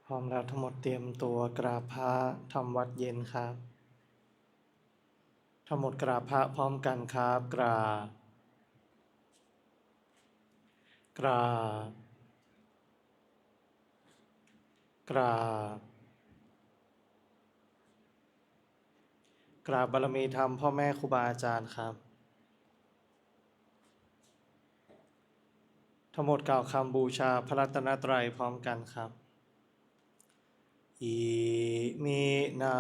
พร้อมแล้วทั้งหมดเตรียมตัวกราบพระทำวัดเย็นครับทั้งหมดกราบพระพร้อมกันครับกราบกราบกราบกราบบารมีธรรมพ่อแม่ครูบาอาจารย์ครับทั้งหมดกล่าวคำบูชาพระรัตนตรัยพร้อมกันครับอิมินา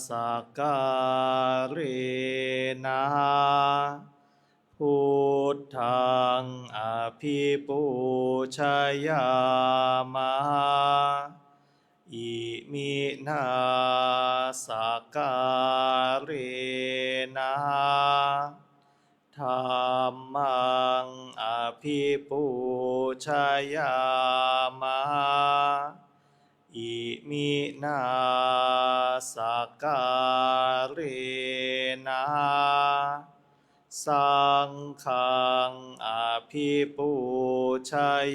สการนะพุทธังอภิปูชยามะอิมินาสการนะธัมมังอภิปูชยามะอิมินาสการนะสังฆังอภิปูช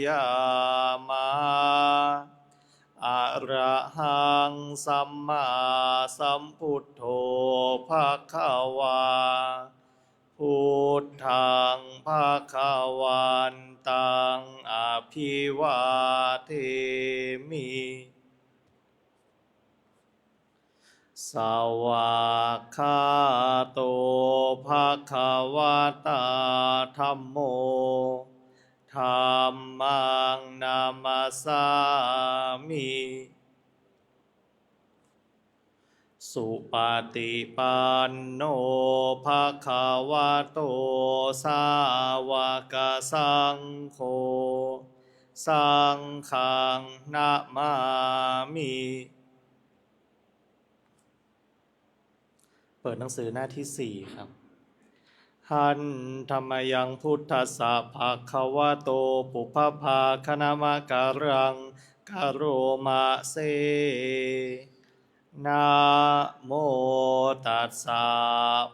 ยามะอะระหังสัมมาสัมพุทโธภควาพุทธังภวันตังอภิวาเทมิสวากขาโตภควตาธัมโมธัมมังนามัสสามิสุปฏิปันโนภควโตสาวกสังโฆสังฆังนะมามิเปิดหนังสือหน้าที่4ครับหันธรรมยังพุทธัสสะภะคะวะโตปุพพาคณมะการังกโรมะเซนะโมตัสสะ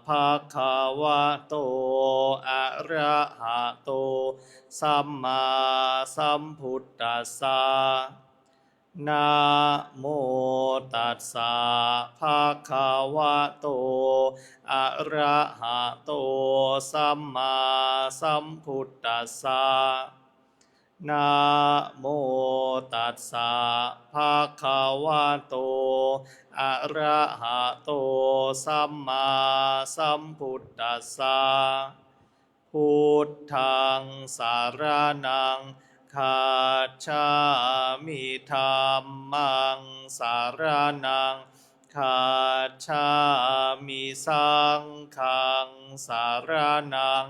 ภะคะวะโตอะระหะโตสัมมาสัมพุทธัสสะนะโมตัสสะภะคะวะโตอะระหะโตสัมมาสัมพุทธัสสะนะโมตัสสะภะคะวะโตอะระหะโตสัมมาสัมพุทธัสสะพุทธังสารนังคัจฉามิธัมมังสารนังคัจฉามิสังฆังสารนัง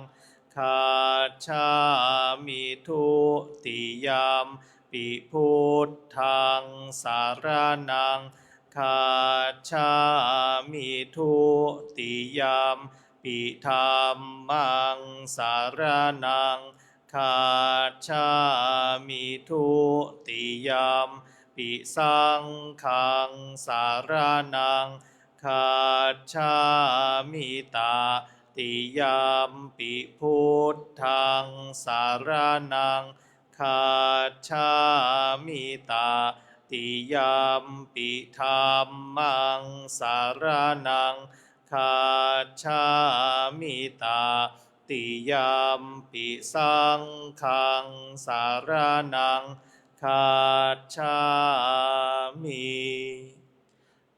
คัจฉามิทุติยมปิพุทธังสารนังคัจฉามิทุติยมปิธัมมังสารนังคัจฉามิทุติยมปิสังฆังสารนังคัจฉามิตาติยมปิพุทธังสารนังคัจฉามิตาติยมปิธัมมังสารนังคัจฉามิตาติยมปิสังฆังสารนังคัจฉามิ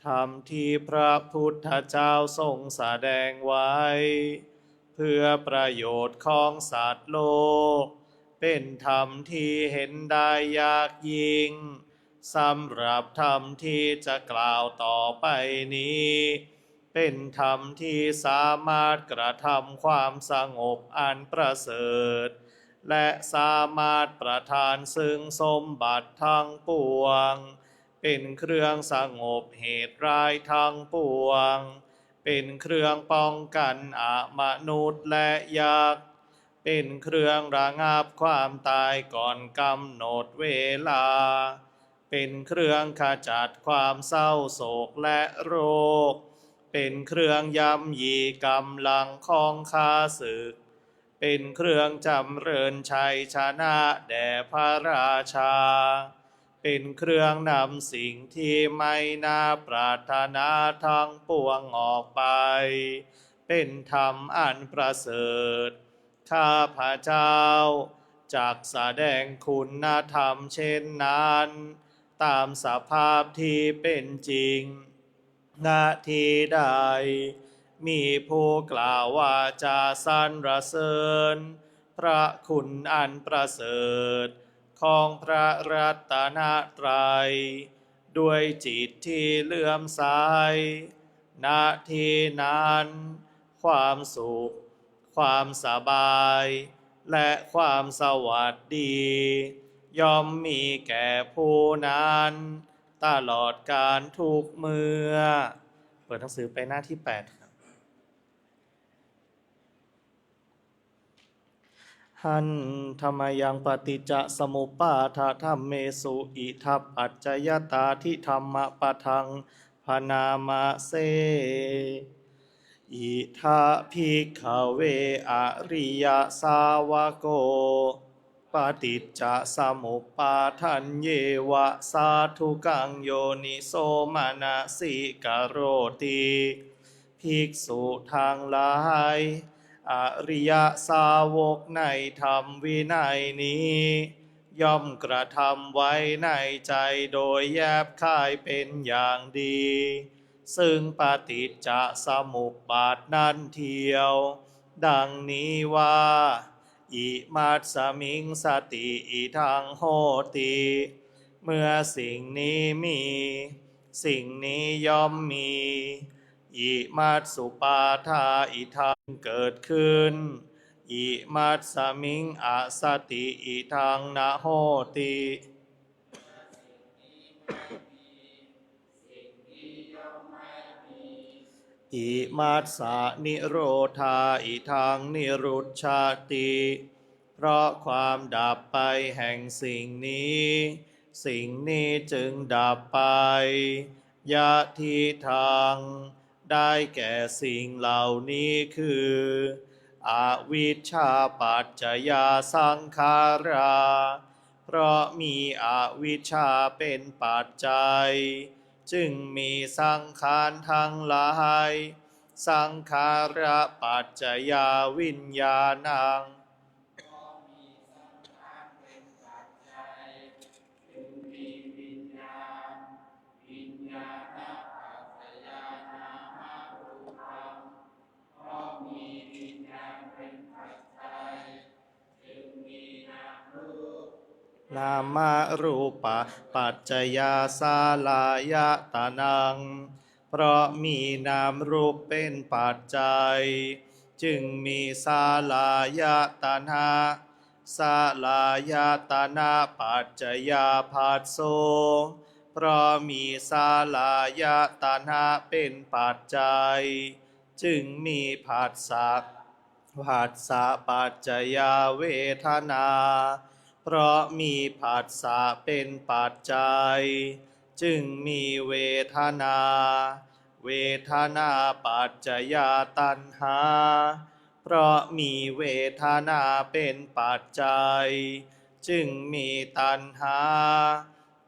ธรรมที่พระพุทธเจ้าทรงแสดงไว้เพื่อประโยชน์ของสัตว์โลกเป็นธรรมที่เห็นได้ยากยิ่งสำหรับธรรมที่จะกล่าวต่อไปนี้เป็นธรรมที่สามารถกระทำความสงบอันประเสริฐและสามารถประทานซึ่งสมบัติทั้งปวงเป็นเครื่องสงบเหตุร้ายทั้งปวงเป็นเครื่องป้องกันอมนุษย์และยักษ์เป็นเครื่องระงับความตายก่อนกำหนดเวลาเป็นเครื่องขจัดความเศร้าโศกและโรคเป็นเครื่องย่ำยีกำลังของข้าศึกเป็นเครื่องจำเริญชัยชนะแด่พระราชา เป็นเครื่องนำสิ่งที่ไม่น่าปรารถนาทั้งปวงออกไปเป็นธรรมอันประเสริฐข้าพระเจ้าจักแสดงคุณธรรมเช่นนั้นตามสภาพที่เป็นจริงนาทีใดมีผู้กล่าวว่าจะสรรเสริญพระคุณอันประเสริฐของพระรัตนตรัยด้วยจิตที่เลื่อมใสนาทีนั้นความสุขความสบายและความสวัสดีย่อมมีแก่ผู้นั้นตลอดการทุกเมื่อเปิดหนังสือไปหน้าที่8ครับหันธรรมยังปฏิจจสมุปบาทธัมเมสุอิทัปปัจจยตาทิธรรมปทังพนามะเสอิทาภิกขเวอริยสาวโกปฏิจจสมุปบาทันเยวะสาธุกังโยนิโสมนสิกโรติภิกษุทางหลายอริยสาวกในธรรมวินัยนี้ย่อมกระทำไว้ในใจโดยแยบคายเป็นอย่างดีซึ่งปฏิจจสมุปบาทนั้นเทียวดังนี้ว่าอิมัตสมิงสติอิทังโหติเมื่อสิ่งนี้มีสิ่งนี้ย่อมมีอิมัตสุปาทาอิทังเกิดขึ้นอิมัตสมิงอสติอิทังนะโหติอิมัสสะนิโรธาอิทังนิรุชาติเพราะความดับไปแห่งสิ่งนี้สิ่งนี้จึงดับไปยะทิทังได้แก่สิ่งเหล่านี้คืออวิชชาปัจจยาสังขาราเพราะมีอวิชชาเป็นปัจจัยจึงมีสังขารทั้งหลายสังขารปัจจยาวิญญาณังนามารูปะปัจจยาสาลายตานังเพราะมีนามรูปเป็นปัจจัยจึงมีสาลายตนะสาลายตนะปัจจยาภัสโสเพราะมีสาลายตนะเป็นปัจจัยจึงมีผัสสะผัสสะปัจจยาเวทนาเพราะมีผัสสะเป็นปัจจัยจึงมีเวทนาเวทนาปัจจยาตัณหาเพราะมีเวทนาเป็นปัจจัยจึงมีตัณหา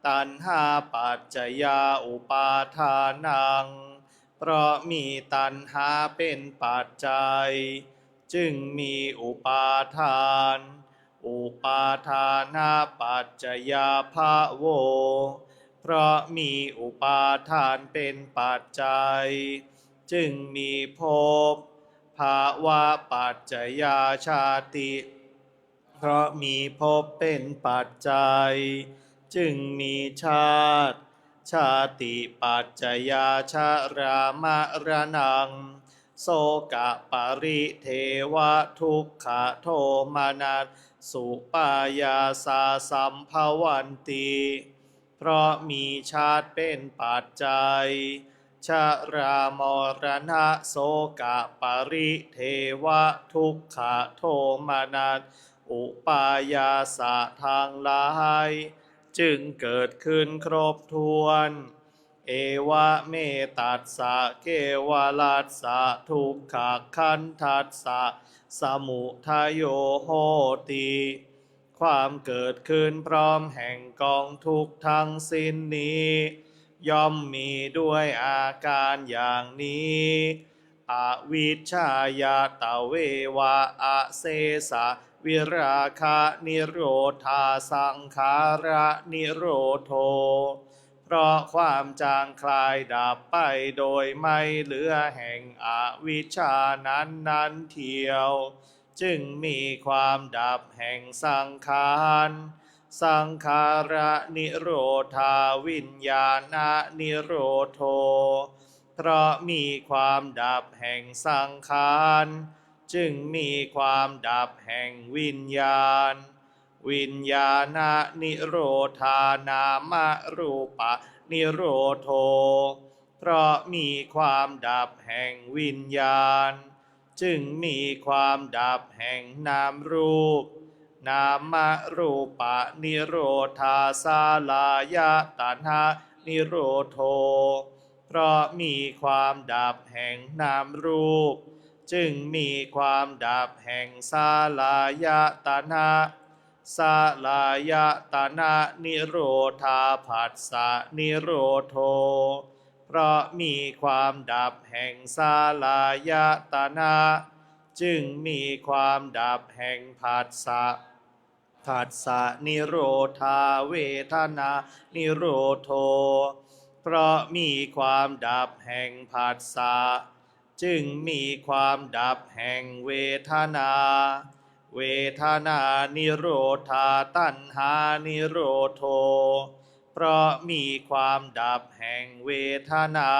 ตัณหาปัจจยาอุปาทานังเพราะมีตัณหาเป็นปัจจัยจึงมีอุปาทานอุปาทานาปัจจยาภโวเพราะมีอุปาทานเป็นปัจจัยจึงมีภพภาวะปัจจยาชาติเพราะมีภพเป็นปัจจัยจึงมีชาติชาติปัจจยาชรามรณังโสกะปริเทวะทุกขโทมนัสสุปายาสาสัมภวันติเพราะมีชาติเป็นปัจจัยชรามรณะโสกะปริเทวะทุกขโทมนัสอุปายาสะทางหลายจึงเกิดขึ้นครบถ้วนเอวะเมตัสสะเกวลัสสะทุกขขันธัสสะสมุทัยโยโหติ ความเกิดขึ้นพร้อมแห่งกองทุกข์ทั้งสิ้นนี้ย่อมมีด้วยอาการอย่างนี้อวิชชายาตะเววะอะเสสะวิราคะนิโรธาสังขาระนิโรโธเพราะความจางคลายดับไปโดยไม่เหลือแห่งอวิชชานั้นเทียวจึงมีความดับแห่งสังขารสังขาระนิโรธาวิญญาณนิโรโธเพราะมีความดับแห่งสังขารจึงมีความดับแห่งวิญญาณวิญญาณนิโรธานามรูปะนิโรโธเพราะมีความดับแห่งวิญญาณจึงมีความดับแห่งนามรูปนามรูปะนิโรธาสาลายตัณหานิโรโธเพราะมีความดับแห่งนามรูปจึงมีความดับแห่งสาลายตัณหาสาลายตัณหานิโรธาผัสสะนิโรโธเพราะมีความดับแห่งสาลายตัณหาจึงมีความดับแห่งผัสสะผัสสะนิโรธาเวทนานิโรโธเพราะมีความดับแห่งผัสสะจึงมีความดับแห่งเวทนาเวทนานิโรธาตัณหานิโรโธเพราะมีความดับแห่งเวทนา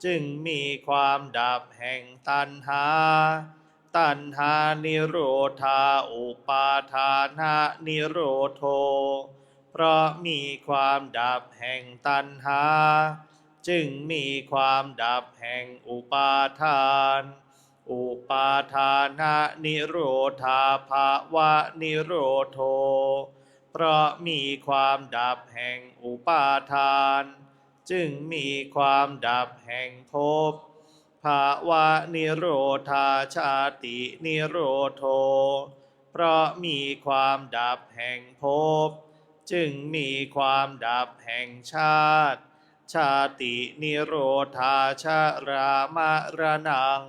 จึงมีความดับแห่งตัณหาตัณหานิโรธาอุปาทานะนิโรโธเพราะมีความดับแห่งตัณหาจึงมีความดับแห่งอุปาทานอุปาทานะนิโรธาภาวะนิโรโธเพราะมีความดับแห่งอุปาทานจึงมีความดับแห่งภพภาวะนิโรธาชาตินิโรโธเพราะมีความดับแห่งภพจึงมีความดับแห่งชาติชาตินิโรธาชรามรณัง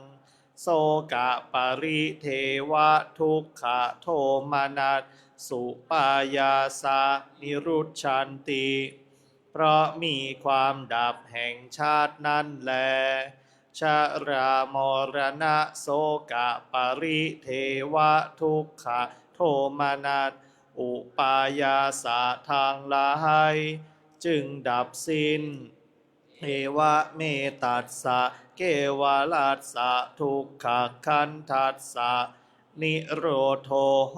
โสกะปริเทวะทุกขโทมนัสสุปายาสานิรุชชันติเพราะมีความดับแห่งชาตินั้นแลชรามรณะโสกะปริเทวะทุกขโทมนัสอุปายาสาทางหลายจึงดับสิ้นเอวะเมตัสสะเกวาลัสสะทุกขคันทัสสะนิโรโธโห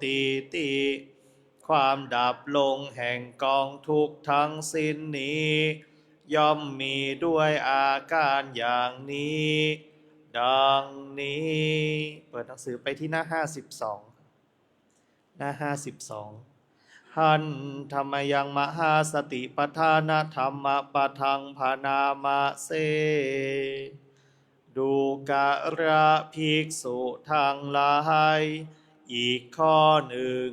ติติความดับลงแห่งกองทุกข์ทั้งสิ้นนี้ย่อมมีด้วยอาการอย่างนี้ดังนี้เปิดหนังสือไปที่หน้า52หน้า52หันธรรมยังมหาสติปทานธรรมปทังพานามะเสดูกะระภิกษุทั้งหลายอีกข้อหนึ่ง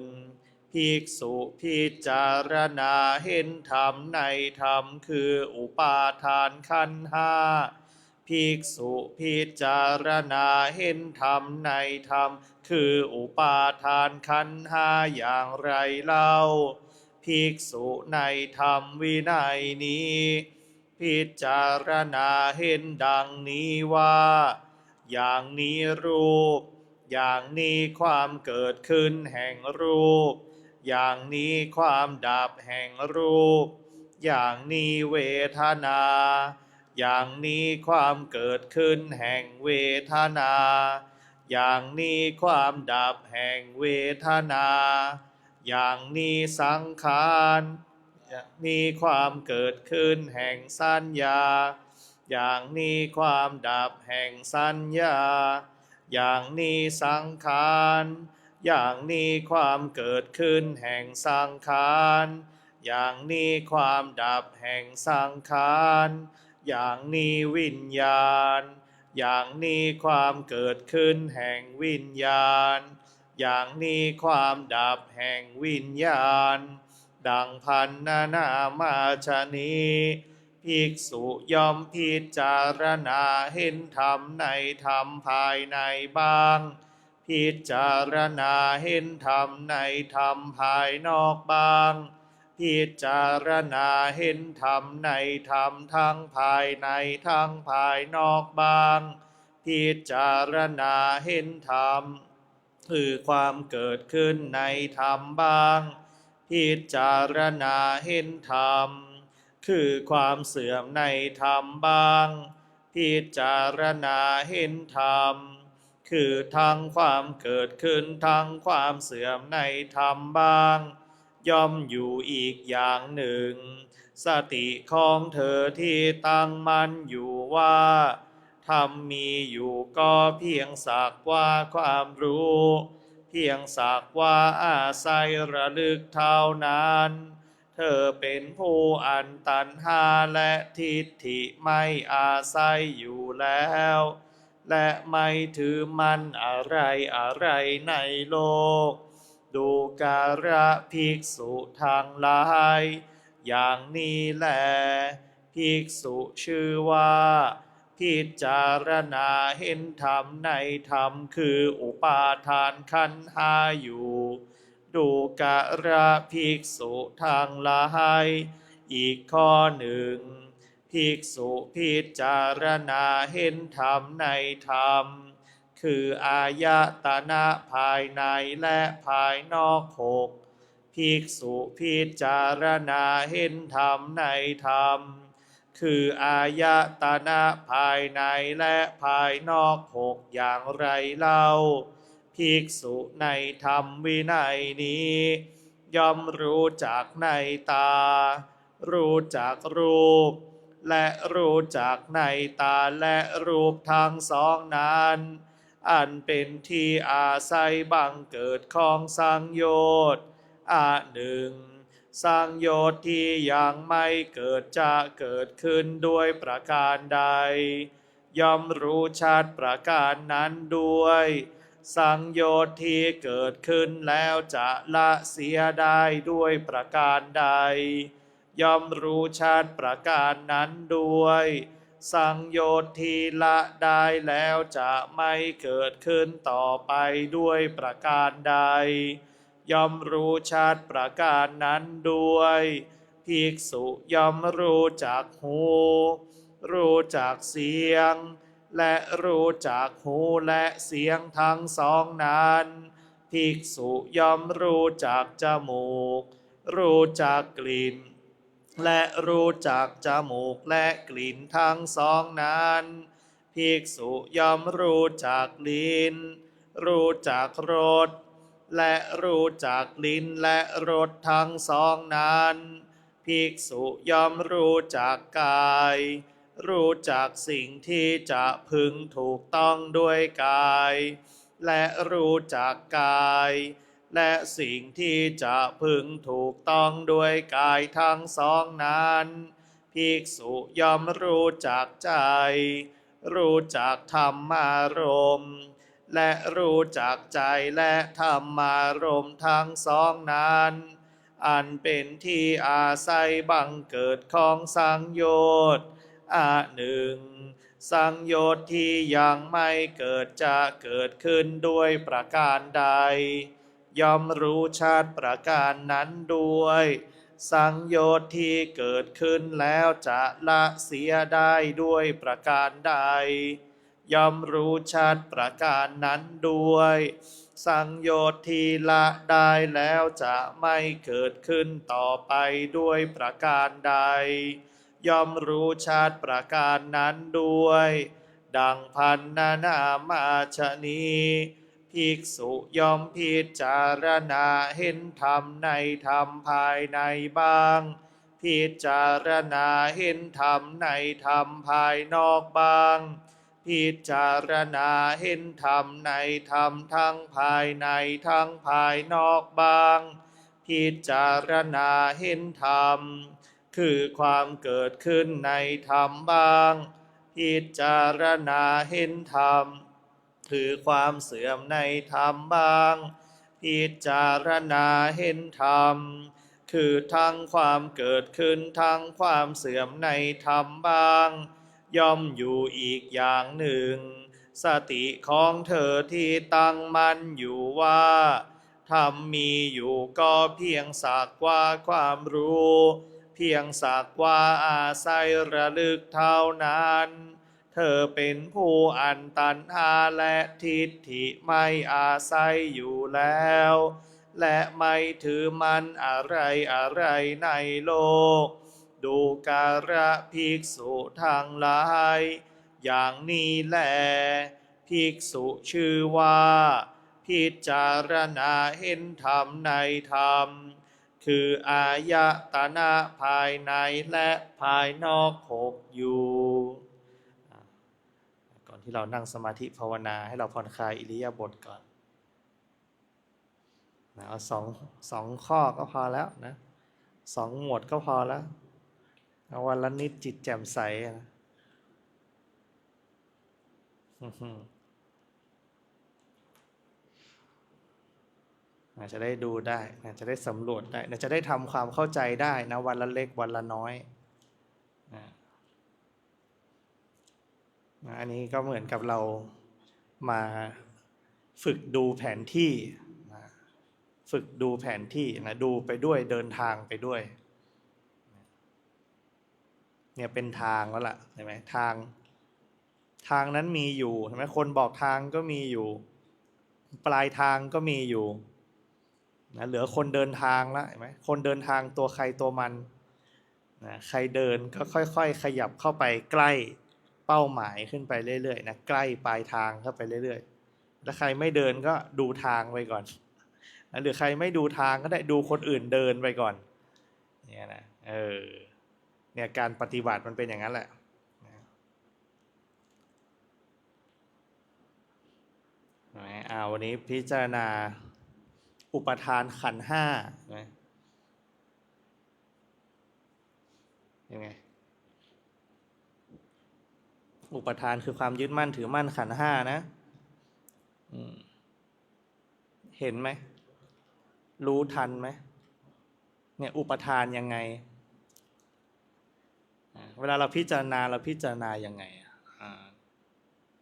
ภิกษุพิจารณาเห็นธรรมในธรรมคืออุปาทานขันธ์ห้าภิกษุพิจารณาเห็นธรรมในธรรมคืออุปาทานขันธ์ห้าอย่างไรเล่าภิกษุในธรรมวินัยนี้พิจารณาเห็นดังนี้ว่าอย่างนี้รูปอย่างนี้ความเกิดขึ้นแห่งรูปอย่างนี้ความดับแห่งรูปอย่างนี้เวทนาอย่างนี้ความเกิดขึ้นแห่งเวทนาอย่างนี้ความดับแห่งเวทนาอย่างนี้สังขารมีความเกิดขึ้นแห่งสัญญาอย่างนี้ความดับแห่งสัญญาอย่างนี้สังขารอย่างนี้ความเกิดขึ้นแห่งสังขารอย่างนี้ความดับแห่งสังขารอย่างนี้วิญญาณอย่างนี้ความเกิดขึ้นแห่งวิญญาณ อย่างนี้ความดับแห่งวิญญาณดังพันนามาชนีภิกษุย่อมพิจารณาเห็นธรรมในธรรมภายในบ้างพิจารณาเห็นธรรมในธรรมภายนอกบ้างพิจารณาเห็นธรรมในธรรมทั้งภายในทั้งภายนอกบ้างพิจารณาเห็นธรรมคือความเกิดขึ้นในธรรมบ้างพิจารณาเห็นธรรมคือความเสื่อมในธรรมบ้างพิจารณาเห็นธรรมคือทั้งความเกิดขึ้นทั้งความเสื่อมในธรรมบ้างย่อมอยู่อีกอย่างหนึ่งสติของเธอที่ตั้งมั่นอยู่ว่าธรรมมีอยู่ก็เพียงสักว่าความรู้เพียงสักว่าอาศัยระลึกเท่านั้นเธอเป็นผู้อันตัณหาและทิฏฐิไม่อาศัยอยู่แล้วและไม่ถือมั่นอะไรอะไรในโลกดูการะภิกษุทางหลายอย่างนี้แลภิกษุชื่อว่าพิจารณาเห็นธรรมในธรรมคืออุปาทานขันธ์ห้าอยู่ดูการะภิกษุทางหลายอีกข้อหนึ่งภิกษุพิจารณาเห็นธรรมในธรรมคืออายตนะภายในและภายนอกหกภิกษุพิจารณาเห็นธรรมในธรรมคืออายตนะภายในและภายนอกหกอย่างไรเล่าภิกษุในธรรมวินัยนี้ย่อมรู้จักในตารู้จักรูปและรู้จักในตาและรูปทั้งสองนั้นอันเป็นที่อาศัยบังเกิดของสังโยชน์หนึ่งสังโยชน์ที่ยังไม่เกิดจะเกิดขึ้นด้วยประการใดย่อมรู้ชัดประการนั้นด้วยสังโยชน์ที่เกิดขึ้นแล้วจะละเสียได้ด้วยประการใดย่อมรู้ชัดประการนั้นด้วยสังโยชน์ที่ละได้แล้วจะไม่เกิดขึ้นต่อไปด้วยประการใดย่อมรู้ชัดประการนั้นด้วยภิกษุย่อมรู้จักหูรู้จักเสียงและรู้จักหูและเสียงทั้งสองนั้นภิกษุย่อมรู้จักจมูกรู้จักกลิ่นและรู้จักจมูกและกลิ่นทั้งสองนั้นภิกษุย่อมรู้จักลิ้นรู้จักรสและรู้จักลิ้นและรสทั้งสองนั้นภิกษุย่อมรู้จักกายรู้จักสิ่งที่จะพึงถูกต้องด้วยกายและรู้จักกายและสิ่งที่จะพึงถูกต้องด้วยกายทั้งสองนั้นภิกษุย่อมรู้จักใจรู้จักธรรมารมณ์และรู้จักใจและธรรมารมณ์ทั้งสองนั้นอันเป็นที่อาศัยบังเกิดของสังโยชน์หนึ่งสังโยชน์ที่ยังไม่เกิดจะเกิดขึ้นด้วยประการใดย่อมรู้ชัดประการนั้นด้วยสังโยชน์ที่เกิดขึ้นแล้วจะละเสียได้ด้วยประการใดย่อมรู้ชัดประการนั้นด้วยสังโยชน์ที่ละได้แล้วจะไม่เกิดขึ้นต่อไปด้วยประการใดย่อมรู้ชัดประการนั้นด้วยดังพันนามาชนีภิกษุย่อมพิจารณาเห็นธรรมในธรรมภายในบ้างพิจารณาเห็นธรรมในธรรมภายนอกบ้างพิจารณาเห็นธรรมในธรรมทั้งภายในทั้งภายนอกบ้างพิจารณาเห็นธรรมคือความเกิดขึ้นในธรรมบ้างพิจารณาเห็นธรรมคือความเสื่อมในธรรมบ้าง พิจารณาเห็นธรรมคือทั้งความเกิดขึ้นทั้งความเสื่อมในธรรมบ้างย่อมอยู่อีกอย่างหนึ่งสติของเธอที่ตั้งมั่นอยู่ว่าธรรมมีอยู่ก็เพียงสักว่าความรู้เพียงสักว่าอาศัยระลึกเท่านั้นเธอเป็นผู้อันตัณหาและทิฏฐิไม่อาศัยอยู่แล้วและไม่ถือมันอะไรอะไรในโลกดูการะภิกษุทั้งหลายอย่างนี้แลภิกษุชื่อว่าพิจารณาเห็นธรรมในธรรมคืออายตนะภายในและภายนอกหกอยู่ก่อนที่เรานั่งสมาธิภาวนาให้เราผ่อนคลายอิริยาบถก่อนเอาสองข้อก็พอแล้วนะ2 หมวดก็พอแล้วเอาวันละนิดจิตแจ่มใสนะจะได้ดูได้จะได้สำรวจได้จะได้ทำความเข้าใจได้นะวันละเล็กวันละน้อยอันนี้ก็เหมือนกับเรามาฝึกดูแผนที่ฝึกดูแผนที่นะดูไปด้วยเดินทางไปด้วยเนี่ยเป็นทางแล้วล่ะใช่ไหมทางนั้นมีอยู่ใช่ไหมคนบอกทางก็มีอยู่ปลายทางก็มีอยู่นะเหลือคนเดินทางแล้วเห็นไหมคนเดินทางตัวใครตัวมันนะใครเดินก็ค่อยๆขยับเข้าไปใกล้เป้าหมายขึ้นไปเรื่อยๆนะใกล้ปลายทางเข้าไปเรื่อยๆแล้วใครไม่เดินก็ดูทางไปก่อนนะหรือใครไม่ดูทางก็ได้ดูคนอื่นเดินไปก่อนเนี่ยนะเนี่ยการปฏิบัติมันเป็นอย่างนั้นแหละวันนี้พิจารณาอุปทานขันธ์ห้ายังไงอุปทานคือความยึดมั่นถือมั่นขันธ์ห้านะเห็นไหมรู้ทันไหมเนี่ยอุปทานยังไงเวลาเราพิจารณายังไง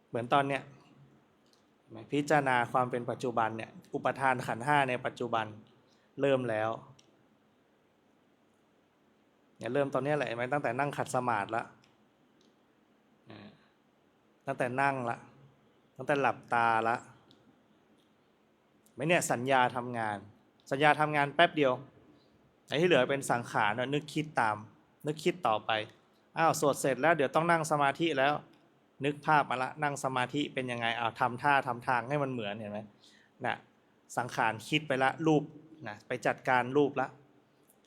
เหมือนตอนเนี้ยพิจารณาความเป็นปัจจุบันเนี่ยอุปทานขันธ์ห้าในปัจจุบันเริ่มแล้วเนี่ยเริ่มตอนนี้แหละไหมตั้งแต่นั่งขัดสมาธิละตั้งแต่นั่งละตั้งแต่หลับตาละไม่เนี่ยสัญญาทำงานแป๊บเดียวไอ้ที่เหลือเป็นสังขารนึกคิดตามนึกคิดต่อไปสวดเสร็จแล้วเดี๋ยวต้องนั่งสมาธิแล้วนึกภาพมาละนั่งสมาธิเป็นยังไงทำท่าทำทางให้มันเหมือนเห็นไหมน่ะสังขารคิดไปละรูปนะไปจัดการรูปละ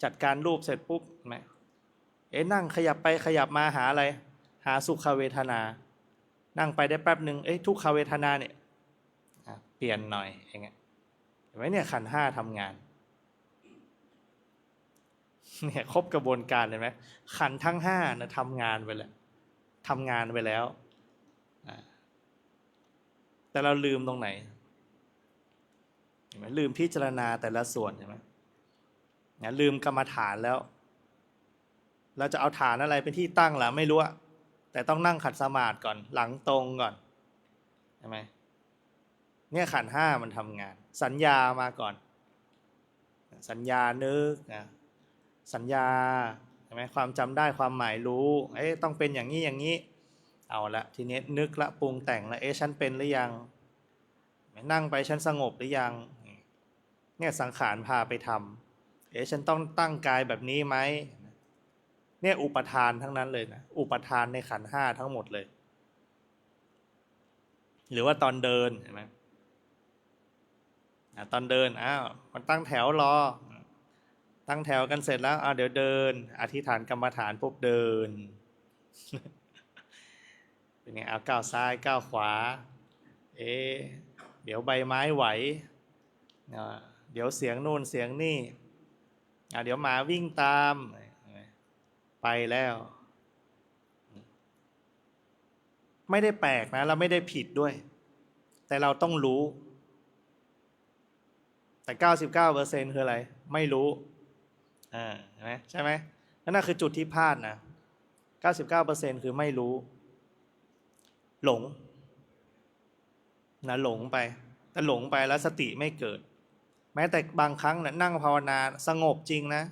จัดการรูปเสร็จปุ๊บไหมนั่งขยับไปขยับมาหาอะไรหาสุขเวทนานั่งไปได้แป๊บหนึ่งทุกขเวทนาเนี่ยเปลี่ยนหน่อยอย่างเงี้ยเห็นไหมเนี่ยขันธ์ห้าทำงานเนี่ยครบกระบวนการเลยไหมขันธ์ทั้งห้านะทำงานไปแล้วแต่เราลืมตรงไหนเห็นไหมลืมพิจารณาแต่ละส่วนใช่ไหมลืมกรรมฐานแล้วเราจะเอาฐานอะไรเป็นที่ตั้งล่ะไม่รู้แต่ต้องนั่งขัดสมาธิก่อนหลังตรงก่อนใช่ไหมเนี่ยขันธ์ห้ามันทำงานสัญญามาก่อนสัญญานึกสัญญาใช่ไหมความจำได้ความหมายรู้ต้องเป็นอย่างนี้เอาละทีนี้นึกละปรุงแต่งละฉันเป็นหรือยังนั่งไปฉันสงบหรือยังเนี่ยสังขารพาไปทำฉันต้องตั้งกายแบบนี้ไหมเนี่ยอุปทานทั้งนั้นเลยนะอุปทานในขันธ์ห้าทั้งหมดเลยหรือว่าตอนเดินเห็นไหมตอนเดินมันตั้งแถวรอตั้งแถวกันเสร็จแล้วเดี๋ยวเดินอธิษฐานกรรมฐานปุ๊บเดินเป็นไงก้าวซ้ายก้าวขวาเดี๋ยวใบไม้ไหวเดี๋ยวเสียงนู่นเสียงนี่เดี๋ยวหมาวิ่งตามไปแล้วไม่ได้แปลกนะเราไม่ได้ผิดด้วยแต่เราต้องรู้ แต่99%คืออะไรไม่รู้เห็นไหมใช่ไหมนั่นคือจุดที่พลาดนะ99%คือไม่รู้หลงนะหลงไปแต่หลงไปแล้วสติไม่เกิดแม้แต่บางครั้งนะนั่งภาวนาสงบจริงนะ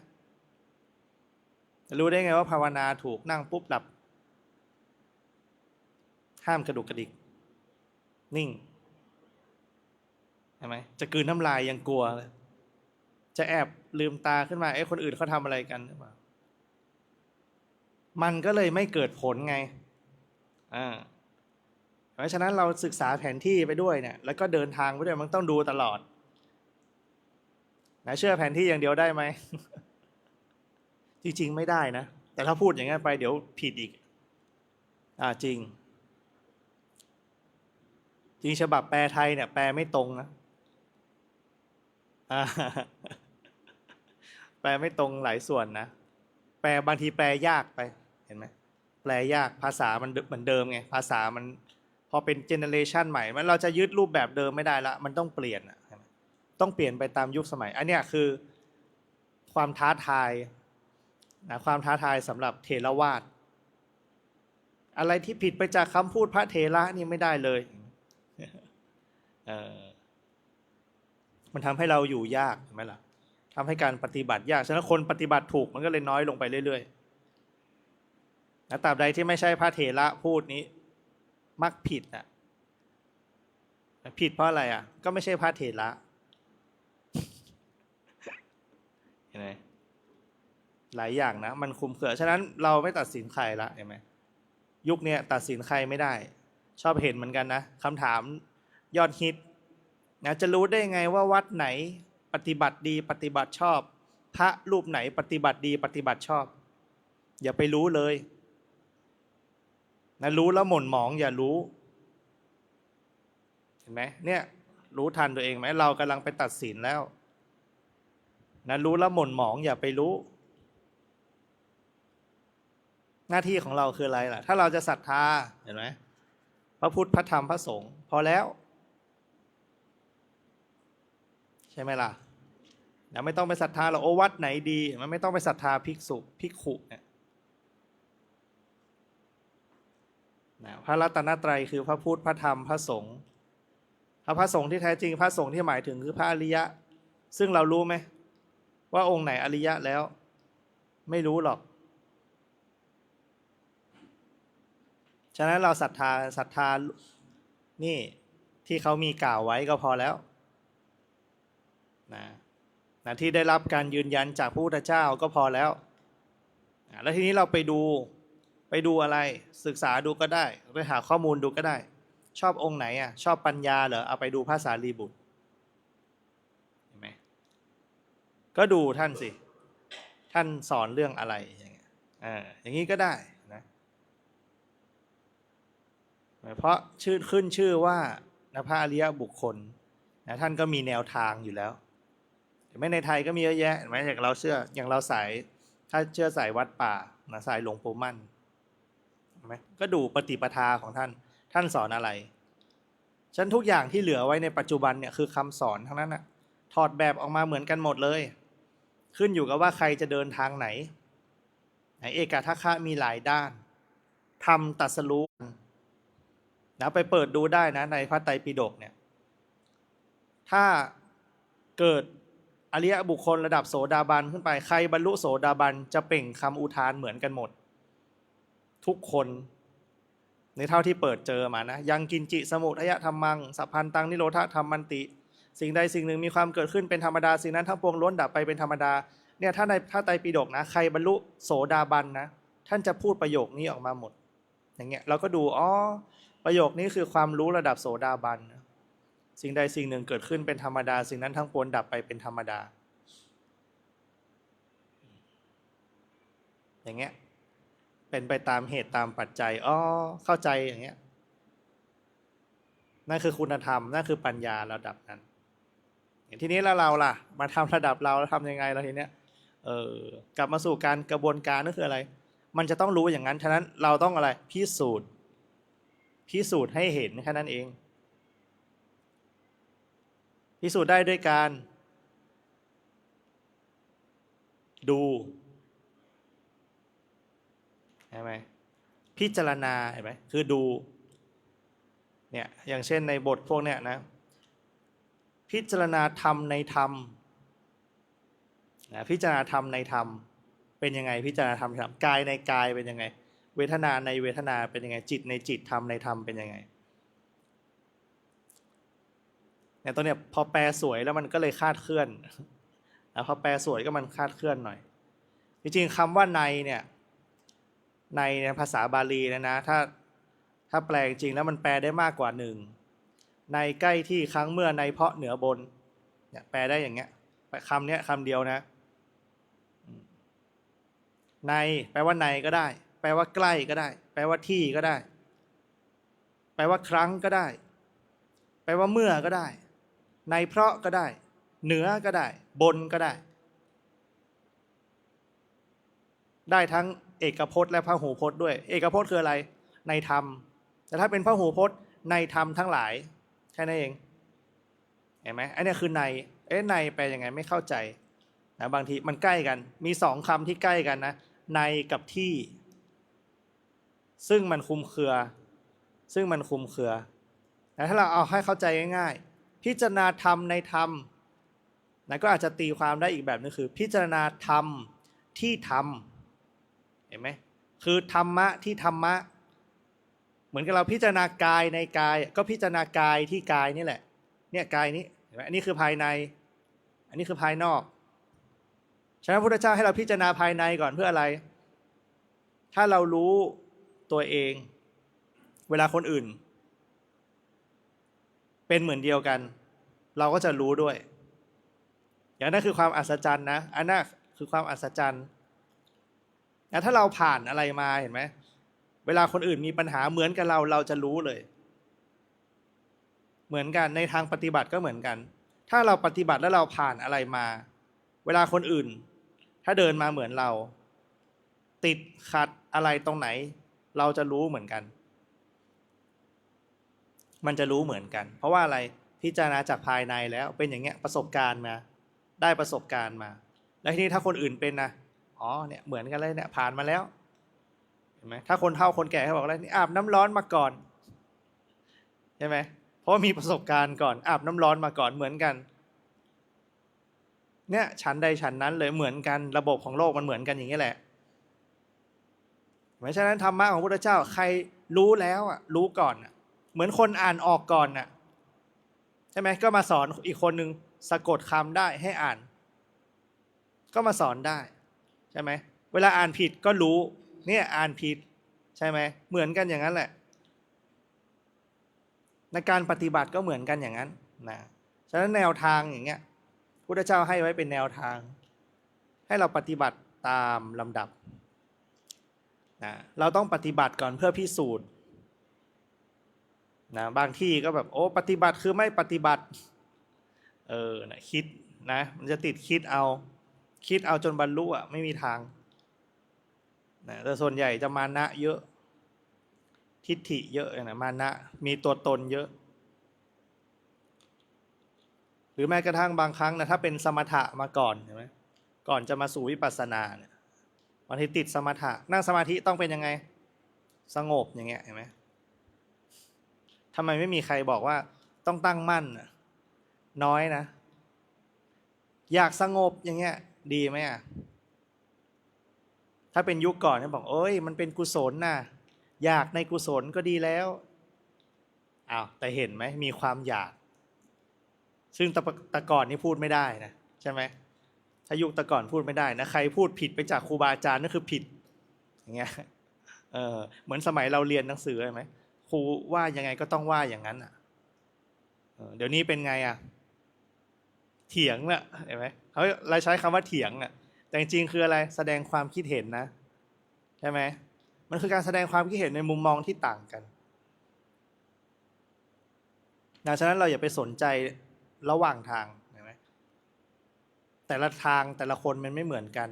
รู้ได้ไงว่าภาวนาถูกนั่งปุ๊บหลับห้ามกระดุกกระดิกนิ่งใช่ไหมจะกลืนน้ำลายยังกลัวเลยจะแอบลืมตาขึ้นมาคนอื่นเขาทำอะไรกันหรือเปล่ามันก็เลยไม่เกิดผลไงเพราะฉะนั้นเราศึกษาแผนที่ไปด้วยเนี่ยแล้วก็เดินทางไปด้วยมันต้องดูตลอดนะเชื่อแผนที่อย่างเดียวได้ไหม จริงๆไม่ได้นะแต่ถ้าพูดอย่างนั้นไปเดี๋ยวผิดอีกจริงฉบับแปลไทยเนี่ยแปลไม่ตรงนะแปลไม่ตรงหลายส่วนนะแปลบางทีแปลยากไปเห็นไหมแปลยากภาษามันเหมือนเดิมไงภาษามันพอเป็นเจเนเรชันใหม่มันเราจะยึดรูปแบบเดิมไม่ได้ละมันต้องเปลี่ยนต้องเปลี่ยนไปตามยุคสมัยอันเนี้ยคือความท้าทายนะความท้าทายสำหรับเถรวาทอะไรที่ผิดไปจากคำพูดพระเถระนี่ไม่ได้เลยมันทำให้เราอยู่ยากเห็นไหมล่ะทำให้การปฏิบัติยากฉะนั้นคนปฏิบัติถูกมันก็เลยน้อยลงไปเรื่อยๆนะตราบใดที่ไม่ใช่พระเถระพูดนี้มักผิดนะผิดเพราะอะไรก็ไม่ใช่พระเถระเห็นไหมหลายอย่างนะมันคุมเครือฉะนั้นเราไม่ตัดสินใครละเห็นไหมยุคนี้ตัดสินใครไม่ได้ชอบเห็นเหมือนกันนะคำถามยอดฮิตนะจะรู้ได้ไงว่าวัดไหนปฏิบัติดีปฏิบัติชอบพระรูปไหนปฏิบัติดีปฏิบัติชอบอย่าไปรู้เลยนะรู้แล้วหม่นหมองอย่ารู้เห็นไหมเนี่ยรู้ทันตัวเองไหมเรากำลังไปตัดสินแล้วนะรู้แล้วหม่นหมองอย่าไปรู้หน้าที่ของเราคืออะไรล่ะถ้าเราจะศรัทธาเห็นไหมพระพุทธพระธรรมพระสงฆ์พอแล้วใช่ไหมล่ะไม่ต้องไปศรัทธาเราโอวัดไหนดีมันไม่ต้องไปศรัทธาภิกษุภิกขุเนี่ยพระรัตนตรัยคือพระพุทธพระธรรมพระสงฆ์พระสงฆ์ที่แท้จริงพระสงฆ์ที่หมายถึงคือพระอริยะซึ่งเรารู้ไหมว่าองค์ไหนอริยะแล้วไม่รู้หรอกฉะนั้นเราศรัทธานี่ที่เขามีกล่าวไว้ก็พอแล้วนะที่ได้รับการยืนยันจากพระพุทธเจ้าก็พอแล้วแล้วทีนี้เราไปดูอะไรศึกษาดูก็ได้ไปหาข้อมูลดูก็ได้ชอบองค์ไหนชอบปัญญาเหรอเอาไปดูพระสารีบุตรเห็นไหมก็ดูท่านสิท่านสอนเรื่องอะไรอย่างเงี้ยอย่างนี้ก็ได้นะเพราะขึ้นชื่อว่าพระอริยบุคคลนะท่านก็มีแนวทางอยู่แล้วแต่ไม่ในไทยก็มีเยอะแยะเห็นไหมอย่างเราเชื่ออย่างเราสายถ้าเชื่อสายวัดป่าสายหลวงปู่มั่นเห็นไหมก็ดูปฏิปทาของท่านสอนอะไรฉันทุกอย่างที่เหลือไว้ในปัจจุบันเนี่ยคือคำสอนทั้งนั้นถอดแบบออกมาเหมือนกันหมดเลยขึ้นอยู่กับว่าใครจะเดินทางไหนเอกทัคคะมีหลายด้านทำตรัสรู้ไปเปิดดูได้นะในพระไตรปิฎกเนี่ยถ้าเกิดอริยบุคคลระดับโสดาบันขึ้นไปใครบรรลุโสดาบันจะเปล่งคำอุทานเหมือนกันหมดทุกคนในเท่าที่เปิดเจอมานะยังกินจิสมุทัยธรรมังสัพพันตังนิโรธธรรมมันติสิ่งใดสิ่งหนึ่งมีความเกิดขึ้นเป็นธรรมดาสิ่งนั้นทั้งปวงล้วนดับไปเป็นธรรมดาเนี่ยถ้าในพระไตรปิฎกนะใครบรรลุโสดาบันนะท่านจะพูดประโยคนี้ออกมาหมดอย่างเงี้ยเราก็ดูประโยคนี้คือความรู้ระดับโสดาบันสิ่งใดสิ่งหนึ่งเกิดขึ้นเป็นธรรมดาสิ่งนั้นทั้งปวงดับไปเป็นธรรมดาอย่างเงี้ยเป็นไปตามเหตุตามปัจจัยเข้าใจอย่างเงี้ยนั่นคือคุณธรรมนั่นคือปัญญาระดับนั้นทีนี้แล้วเราล่ะมาทำระดับเราทำยังไงเราทีเนี้ยกลับมาสู่การกระบวนการนั่นคืออะไรมันจะต้องรู้อย่างนั้นฉะนั้นเราต้องอะไรพิสูจน์ให้เห็นแค่นั้นเองพิสูจน์ได้ด้วยการ ดูใช่ไหมพิจารณาเห็นไหมคือดูเนี่ยอย่างเช่นในบทพวกเนี้ยนะพิจารณาธรรมในธรรมนะพิจารณาธรรมในธรรมเป็นยังไงพิจารณาธรรมในธรรมกายในกายเป็นยังไงเวทนาในเวทนาเป็นยังไงจิตในจิตธรรมในธรรมเป็นยังไงเนี่ยตัวเนี้ยพอแปลสวยแล้วมันก็เลยคลาดเคลื่อนนะพอแปลสวยก็มันคลาดเคลื่อนหน่อยจริงๆคำว่าในเนี่ยในภาษาบาลีนะถ้าแปลจริงแล้วมันแปลได้มากกว่าหนึ่งในใกล้ที่ครั้งเมื่อในเพาะเหนือบนเนี่ยแปลได้อย่างเงี้ยคำเนี้ยคำเดียวนะในแปลว่าในก็ได้แปลว่าใกล้ก็ได้แปลว่าที่ก็ได้แปลว่าครั้งก็ได้แปลว่าเมื่อก็ได้ในเพราะก็ได้เหนือก็ได้บนก็ได้ได้ทั้งเอกพจน์และพหูพจน์ด้วยเอกพจน์คืออะไรในธรรมแต่ถ้าเป็นพหูพจน์ในธรรมทั้งหลายแค่นั้นเองเห็นไหมอันนี้คือในในแปลยังไงไม่เข้าใจนะบางทีมันใกล้กันมีสองคำที่ใกล้กันนะในกับที่ซึ่งมันคลุมเครือแต่ถ้าเราเอาให้เข้าใจง่ายๆพิจารณาธรรมในธรรมนะก็อาจจะตีความได้อีกแบบนึงคือพิจารณาธรรมที่ธรรมเห็นไหมคือธรรมะที่ธรรมะเหมือนกับเราพิจารณากายในกายก็พิจารณากายที่กายนี่แหละเนี่ยกายนี้เห็นไหมอันนี้คือภายในอันนี้คือภายนอกฉะนั้นพระพุทธเจ้าให้เราพิจารณาภายในก่อนเพื่ออะไรถ้าเรารู้ตัวเองเวลาคนอื่นเป็นเหมือนเดียวกันเราก็จะรู้ด้วยอย่างนั้นคือความอัศจรรย์นะอันนั้นคือความอัศจรรย์ถ้าเราผ่านอะไรมาเห็นไหมเวลาคนอื่นมีปัญหาเหมือนกับเราจะรู้เลยเหมือนกันในทางปฏิบัติก็เหมือนกันถ้าเราปฏิบัติแล้วเราผ่านอะไรมาเวลาคนอื่นถ้าเดินมาเหมือนเราติดขัดอะไรตรงไหนเราจะรู้เหมือนกันมันจะรู้เหมือนกันเพราะว่าอะไรพิจารณาจากภายในแล้วเป็นอย่างเงี้ยประสบการณ์มาได้ประสบการณ์มาแล้วทีนี้ถ้าคนอื่นเป็นนะอ๋อเนี่ยเหมือนกันเลยเนี่ยผ่านมาแล้วเห็นไหมถ้าคนเฒ่าคนแก่เขาบอกอะไรนี่อาบน้ำร้อนมาก่อนใช่ไหมเพราะมีประสบการณ์ก่อนอาบน้ำร้อนมาก่อนเหมือนกันเนี่ยชั้นใดชั้นนั้นเลยเหมือนกันระบบของโลกมันเหมือนกันอย่างนี้แหละเพราะฉะนั้นธรรมะของพระพุทธเจ้าใครรู้แล้วอ่ะรู้ก่อนเหมือนคนอ่านออกก่อนน่ะใช่ไหมก็มาสอนอีกคนนึงสะกดคำได้ให้อ่านก็มาสอนได้ใช่ไหมเวลาอ่านผิดก็รู้เนี่ยอ่านผิดใช่ไหมเหมือนกันอย่างนั้นแหละในการปฏิบัติก็เหมือนกันอย่างนั้นนะฉะนั้นแนวทางอย่างเงี้ยพุทธเจ้าให้ไว้เป็นแนวทางให้เราปฏิบัติตามลำดับนะเราต้องปฏิบัติก่อนเพื่อพิสูจน์นะบางที่ก็แบบโอ้ปฏิบัติคือไม่ปฏิบัตินะคิดนะมันจะติดคิดเอาจนบรรลุไม่มีทางนะแต่ส่วนใหญ่จะมานะเยอะทิฏฐิเยอะนะมานะมีตัวตนเยอะหรือแม้กระทั่งบางครั้งนะถ้าเป็นสมถะมาก่อนใช่ไหมก่อนจะมาสู่วิปัสสนาเนี่ยบางทีติดสมถะนั่งสมาธิต้องเป็นยังไงสงบอย่างเงี้ยเห็นไหมทำไมไม่มีใครบอกว่าต้องตั้งมั่นน้อยนะอยากสงบอย่างเงี้ยดีไหมถ้าเป็นยุคก่อนเนี่ยบอกโอ้ยมันเป็นกุศลน่ะอยากในกุศลก็ดีแล้วอ้าวแต่เห็นไหมมีความอยากซึ่งแต่ก่อนนี่พูดไม่ได้นะใช่ไหมถ้ายุคแต่ก่อนพูดไม่ได้นะใครพูดผิดไปจากครูบาอาจารย์นั่นคือผิดอย่างเงี้ยเหมือนสมัยเราเรียนหนังสือใช่ไหมครูว่ายังไงก็ต้องว่าอย่างนั้นเดี๋ยวนี้เป็นไงเถียงน่ะเห็นไหมเราใช้คำว่าเถียงแต่จริงๆคืออะไรแสดงความคิดเห็นนะใช่ไหมมันคือการแสดงความคิดเห็นในมุมมองที่ต่างกันดังนั้นเราอย่าไปสนใจระหว่างทางเห็นไหมแต่ละทางแต่ละคนมันไม่เหมือนกัน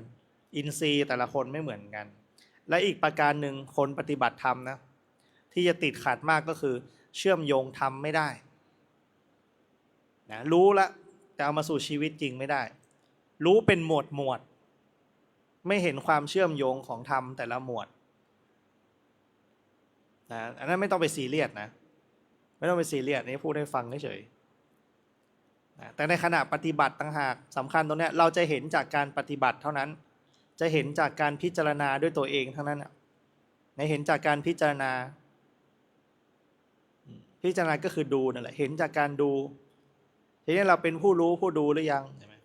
อินทรีย์แต่ละคนไม่เหมือนกันและอีกประการหนึ่งคนปฏิบัติธรรมนะที่จะติดขัดมากก็คือเชื่อมโยงธรรมไม่ได้นะรู้ละแต่เอามาสู่ชีวิตจริงไม่ได้รู้เป็นหมวด ไม่เห็นความเชื่อมโยงของธรรมแต่ละหมวดนะอันนั้นไม่ต้องไปซีเรียสนะไม่ต้องไปซีเรียสนี่พูดให้ฟังเฉยๆนะแต่ในขณะปฏิบัติต่างหากสำคัญตรงนี้เราจะเห็นจากการปฏิบัติเท่านั้นจะเห็นจากการพิจารณาด้วยตัวเองเท่านั้นในเห็นจากการพิจารณาก็คือดูนั่นแหละเห็นจากการดูทีนี้เราเป็นผู้รู้ผู้ดูหรือยังเห็นไหม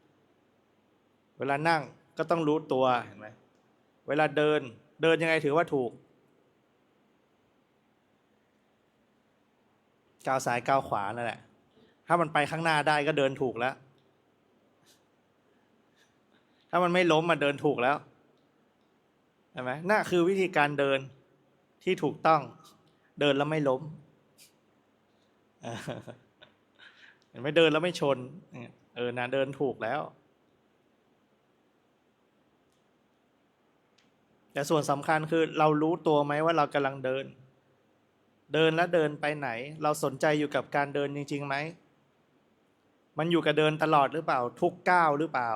เวลานั่งก็ต้องรู้ตัวเห็นไหมเวลาเดินยังไงถือว่าถูกก้าวซ้ายก้าวขวานั่นแหละถ้ามันไปข้างหน้าได้ก็เดินถูกแล้วถ้ามันไม่ล้มมันเดินถูกแล้วเห็นไหมนั่นคือวิธีการเดินที่ถูกต้องเดินแล้วไม่ล้มเห็นไหมเดินแล้วไม่ชนนะเดินถูกแล้วแต่ส่วนสำคัญคือเรารู้ตัวไหมว่าเรากำลังเดินแล้วเดินไปไหนเราสนใจอยู่กับการเดินจริงๆไหมมันอยู่กับเดินตลอดหรือเปล่าทุกก้าวหรือเปล่า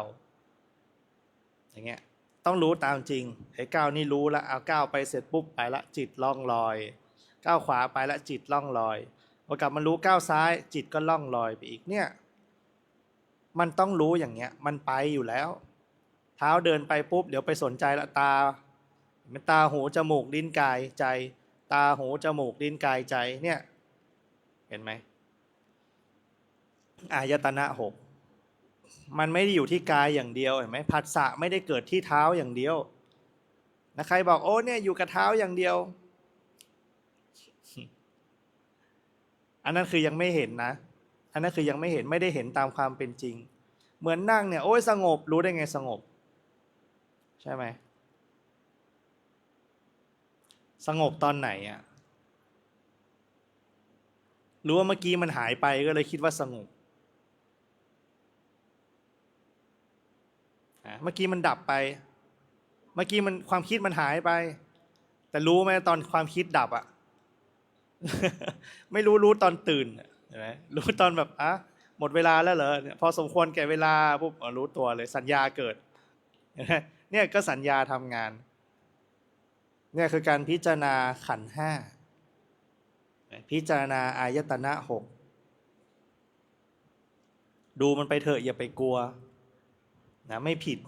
อย่างเงี้ยต้องรู้ตามจริงไอ้ก้าวนี่รู้แล้วเอาก้าวไปเสร็จปุ๊บไปละจิตล่องลอยก้าวขวาไปละจิตล่องลอยพอกลับมารู้ก้าวซ้ายจิตก็ล่องลอยไปอีกเนี่ยมันต้องรู้อย่างเงี้ยมันไปอยู่แล้วเท้าเดินไปปุ๊บเดี๋ยวไปสนใจละตาหูจมูกลิ้นกายใจตาหูจมูกลิ้นกายใจเนี่ยเห็นไหมอายตนะหกมันไม่ได้อยู่ที่กายอย่างเดียวเห็นไหมผัสสะไม่ได้เกิดที่เท้าอย่างเดียวนะใครบอกโอ้เนี่ยอยู่กับเท้าอย่างเดียวอันนั้นคือยังไม่เห็นนะอันนั้นคือยังไม่เห็นไม่ได้เห็นตามความเป็นจริงเหมือนนั่งเนี่ยโอ้ยสงบรู้ได้ไงสงบใช่ไหมสงบตอนไหนอ่ะรู้ว่าเมื่อกี้มันหายไปก็เลยคิดว่าสงบเมื่อกี้มันดับไปเมื่อกี้มันความคิดมันหายไปแต่รู้ไหมตอนความคิดดับอ่ะ ไม่รู้ตอนตื่นเห็นไหมรู้ตอนแบบหมดเวลาแล้วเหรอพอสมควรแก่เวลาปุ๊บรู้ตัวเลยสัญญาเกิดเนี่ยก็สัญญาทำงานเนี่ยคือการพิจารณาขันธ์ห้าพิจารณาอายตนะหกดูมันไปเถอะอย่าไปกลัวนะไม่ผิด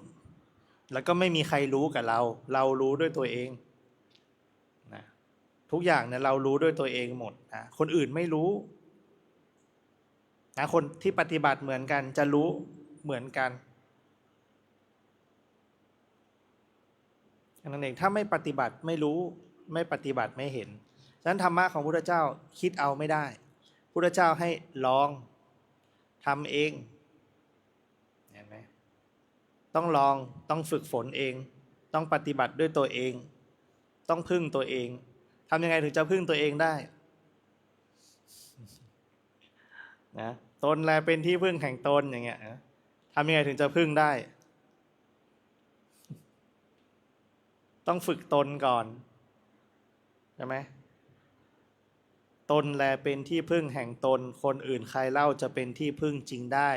แล้วก็ไม่มีใครรู้กับเรารู้ด้วยตัวเองนะทุกอย่างเนี่ยเรารู้ด้วยตัวเองหมดนะคนอื่นไม่รู้นะคนที่ปฏิบัติเหมือนกันจะรู้เหมือนกันนั่นเองถ้าไม่ปฏิบัติไม่รู้ไม่ปฏิบัติไม่เห็นฉะนั้นธรรมะของพระพุทธเจ้าคิดเอาไม่ได้พระพุทธเจ้าให้ลองทำเองเห็นไหมต้องลองต้องฝึกฝนเองต้องปฏิบัติด้วยตัวเองต้องพึ่งตัวเองทำยังไงถึงจะพึ่งตัวเองได้นะตนแลเป็นที่พึ่งแห่งตนอย่างเงี้ยทำยังไงถึงจะพึ่งได้ต้องฝึกตนก่อนใช่ไหมตนแลเป็นที่พึ่งแห่งตนคนอื่นใครเล่าจะเป็นที่พึ่งจริงได้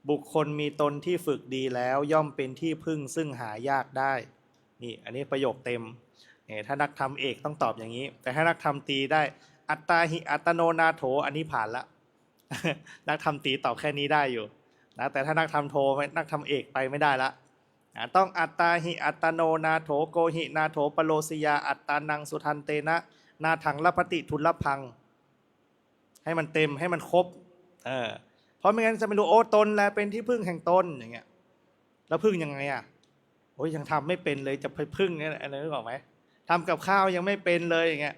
บุคคลมีตนที่ฝึกดีแล้วย่อมเป็นที่พึ่งซึ่งหายากได้นี่อันนี้ประโยคเต็มเนี่ยถ้านักธรรมเอกต้องตอบอย่างนี้แต่ถ้านักธรรมตรีได้อัตตาหิอัตโนนาโถอันนี้ผ่านละ นักธรรมตรีตอบแค่นี้ได้อยู่นะแต่ถ้านักธรรมโทนักธรรมเอกไปไม่ได้ละต้องอัตตาหิอัตโนนาโถโกหินาโถปโลสิยาอัตตานังสุทันเตนะนาถังละปฏิทุลพังให้มันเต็มให้มันครบเพราะไม่งั้นจะไม่รู้โอ้ตนแลเป็นที่พึ่งแห่งตนอย่างเงี้ยแล้วพึ่งยังไงอ่ะโอ้ยยังทำไม่เป็นเลยจะไปพึ่งเนี่ยอะไรนึกออกไหมทำกับข้าวยังไม่เป็นเลยอย่างเงี้ย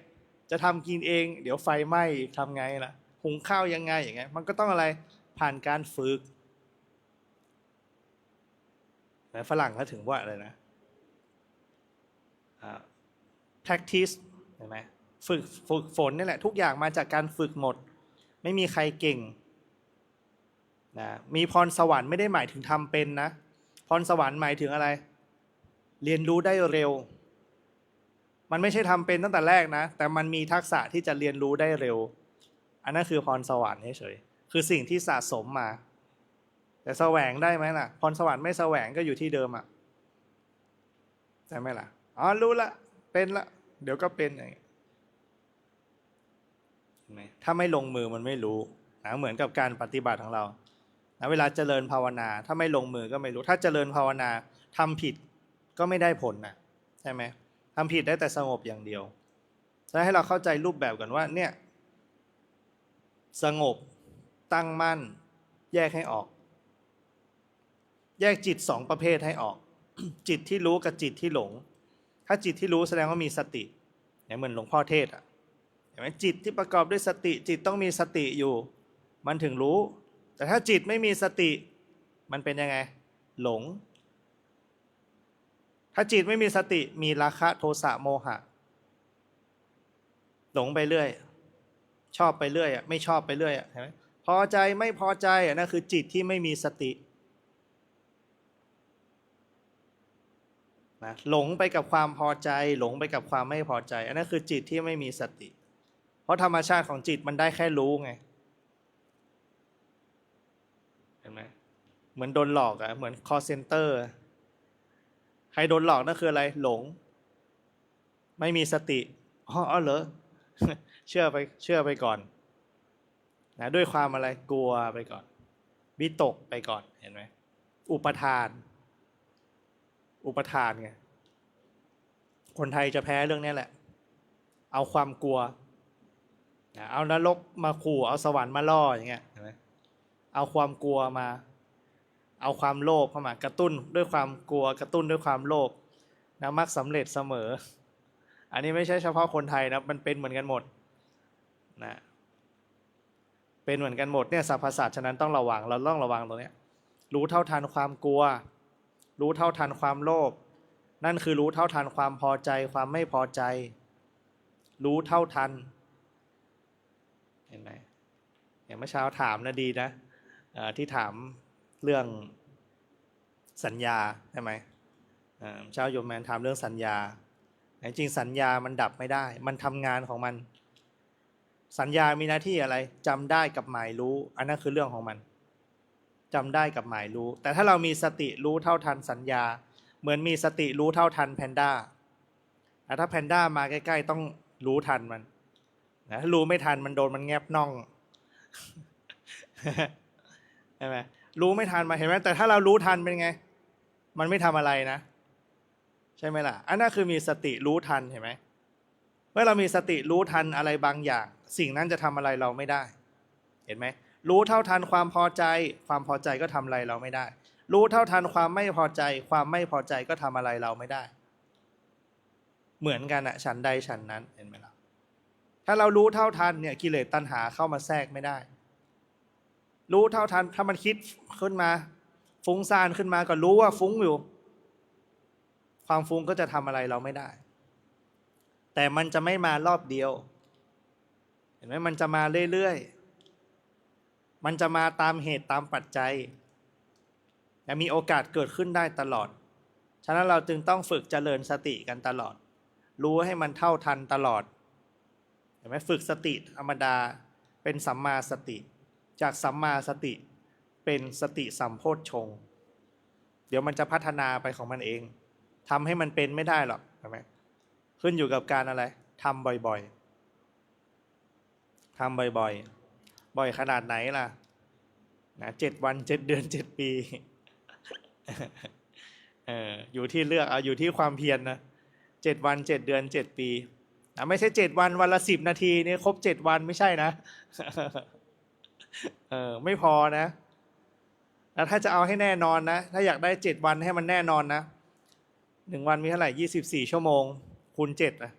จะทำกินเองเดี๋ยวไฟไหม้ทำไงล่ะหุงข้าวยังไงอย่างเงี้ยมันก็ต้องอะไรผ่านการฝึกแต่ฝรั่งเขาถึงว่าอะไรนะ practice เห็นไหมฝึกฝนนี่แหละทุกอย่างมาจากการฝึกหมดไม่มีใครเก่งนะมีพรสวรรค์ไม่ได้หมายถึงทำเป็นนะพรสวรรค์หมายถึงอะไรเรียนรู้ได้เร็วมันไม่ใช่ทำเป็นตั้งแต่แรกนะแต่มันมีทักษะที่จะเรียนรู้ได้เร็วอันนั้นคือพรสวรรค์เฉยๆคือสิ่งที่สะสมมาแต่แสวงได้ไหมล่ะพรสวรรค์ไม่แสวงก็อยู่ที่เดิมอ่ะ ใช่ไหมล่ะอ๋อรู้ละเป็นละเดี๋ยวก็เป็นอย่างนี้เห็นไหมถ้าไม่ลงมือมันไม่รู้นะเหมือนกับการปฏิบัติของเรานะเวลาเจริญภาวนาถ้าไม่ลงมือก็ไม่รู้ถ้าเจริญภาวนาทำผิดก็ไม่ได้ผลนะใช่ไหมทำผิดได้แต่สงบอย่างเดียวแล้วให้เราเข้าใจรูปแบบกันว่าเนี่ยสงบตั้งมั่นแยกให้ออกแยกจิตสองประเภทให้ออก จิตที่รู้กับจิตที่หลงถ้าจิตที่รู้แสดงว่ามีสติอย่างเหมือนหลวงพ่อเทศอ่ะเห็นไหมจิตที่ประกอบด้วยสติจิตต้องมีสติอยู่มันถึงรู้แต่ถ้าจิตไม่มีสติมันเป็นยังไงหลงถ้าจิตไม่มีสติมีราคะโทสะโมหะหลงไปเรื่อยชอบไปเรื่อยไม่ชอบไปเรื่อยเห็นไหมพอใจไม่พอใจนั่นคือจิตที่ไม่มีสตินะหลงไปกับความพอใจหลงไปกับความไม่พอใจอันนั้นคือจิตที่ไม่มีสติเพราะธรรมชาติของจิตมันได้แค่รู้ไงเห็นไหมเหมือนโดนหลอกอะเหมือน call center ใครโดนหลอกนั่นคืออะไรหลงไม่มีสติอ๋อเหรอ เชื่อไปก่อนนะด้วยความอะไรกลัวไปก่อนวิตกไปก่อนเห็นไหมอุปทานไงคนไทยจะแพ้เรื่องนี้แหละเอาความกลัวเอานรกมาขู่เอาสวรรค์มาล่ออย่างเงี้ยเห็นไหมเอาความกลัวมาเอาความโลภเข้ามากระตุ้นด้วยความกลัวกระตุ้นด้วยความโลภนะมักสำเร็จเสมออันนี้ไม่ใช่เฉพาะคนไทยนะมันเป็นเหมือนกันหมดนะเป็นเหมือนกันหมดเนี่ยสรรพสัตว์ฉะนั้นต้องระวังเราต้องระวังตรงนี้รู้เท่าทันความกลัวรู้เท่าทันความโลภนั่นคือรู้เท่าทันความพอใจความไม่พอใจรู้เท่าทันเห็นไหมอย่างเมื่อเช้าถามนะดีนะที่ถามเรื่องสัญญาใช่ไหมเช้าโยมแมนถามเรื่องสัญญาจริงสัญญามันดับไม่ได้มันทำงานของมันสัญญามีหน้าที่อะไรจำได้กับหมายรู้อันนั้นคือเรื่องของมันจำได้กับหมายรู้แต่ถ้าเรามีสติรู้เท่าทันสัญญาเหมือนมีสติรู้เท่าทันแพนด้าถ้าแพนด้ามาใกล้ๆต้องรู้ทันมันถ้ารู้ไม่ทันมันโดนมันแงบน่องใช่ไหมรู้ไม่ทันมาเห็นไหมแต่ถ้าเรารู้ทันเป็นไงมันไม่ทำอะไรนะใช่ไหมล่ะอันนั้นคือมีสติรู้ทันเห็นไหมเมื่อเรามีสติรู้ทันอะไรบางอย่างสิ่งนั้นจะทำอะไรเราไม่ได้เห็นไหมรู้เท่าทันความพอใจความพอใจก็ทำอะไรเราไม่ได้รู้เท่าทันความไม่พอใจความไม่พอใจก็ทำอะไรเราไม่ได้เหมือนกันอะฉันใดฉันนั้นเห็นไหมล่ะถ้าเรารู้เท่าทันเนี่ยกิเลสตัณหาเข้ามาแทรกไม่ได้รู้เท่าทันถ้ามันคิดขึ้นมาฟุ้งซ่านขึ้นมาก็รู้ว่าฟุ้งอยู่ความฟุ้งก็จะทำอะไรเราไม่ได้แต่มันจะไม่มารอบเดียวเห็นไหมมันจะมาเรื่อยๆมันจะมาตามเหตุตามปัจจัยและมีโอกาสเกิดขึ้นได้ตลอดฉะนั้นเราจึงต้องฝึกเจริญสติกันตลอดรู้ให้มันเท่าทันตลอดเห็นไหมฝึกสติธรรมดาเป็นสัมมาสติจากสัมมาสติเป็นสติสัมโพชฌงค์เดี๋ยวมันจะพัฒนาไปของมันเองทำให้มันเป็นไม่ได้หรอกใช่ไหมขึ้นอยู่กับการอะไรทำบ่อยๆทำบ่อยๆบ่อยขนาดไหนล่ะนะ7 วัน 7 เดือน 7 ปี อยู่ที่เลือกเอาอยู่ที่ความเพียรนะ7 วัน 7 เดือน 7 ปีไม่ใช่7 วันวันละ10 นาทีนี่ครบ7 วันไม่ใช่นะ ไม่พอนะแล้วถ้าจะเอาให้แน่นอนนะถ้าอยากได้7 วันให้มันแน่นอนนะ1 วันมีเท่าไหร่24 ชั่วโมงคูณ7นะ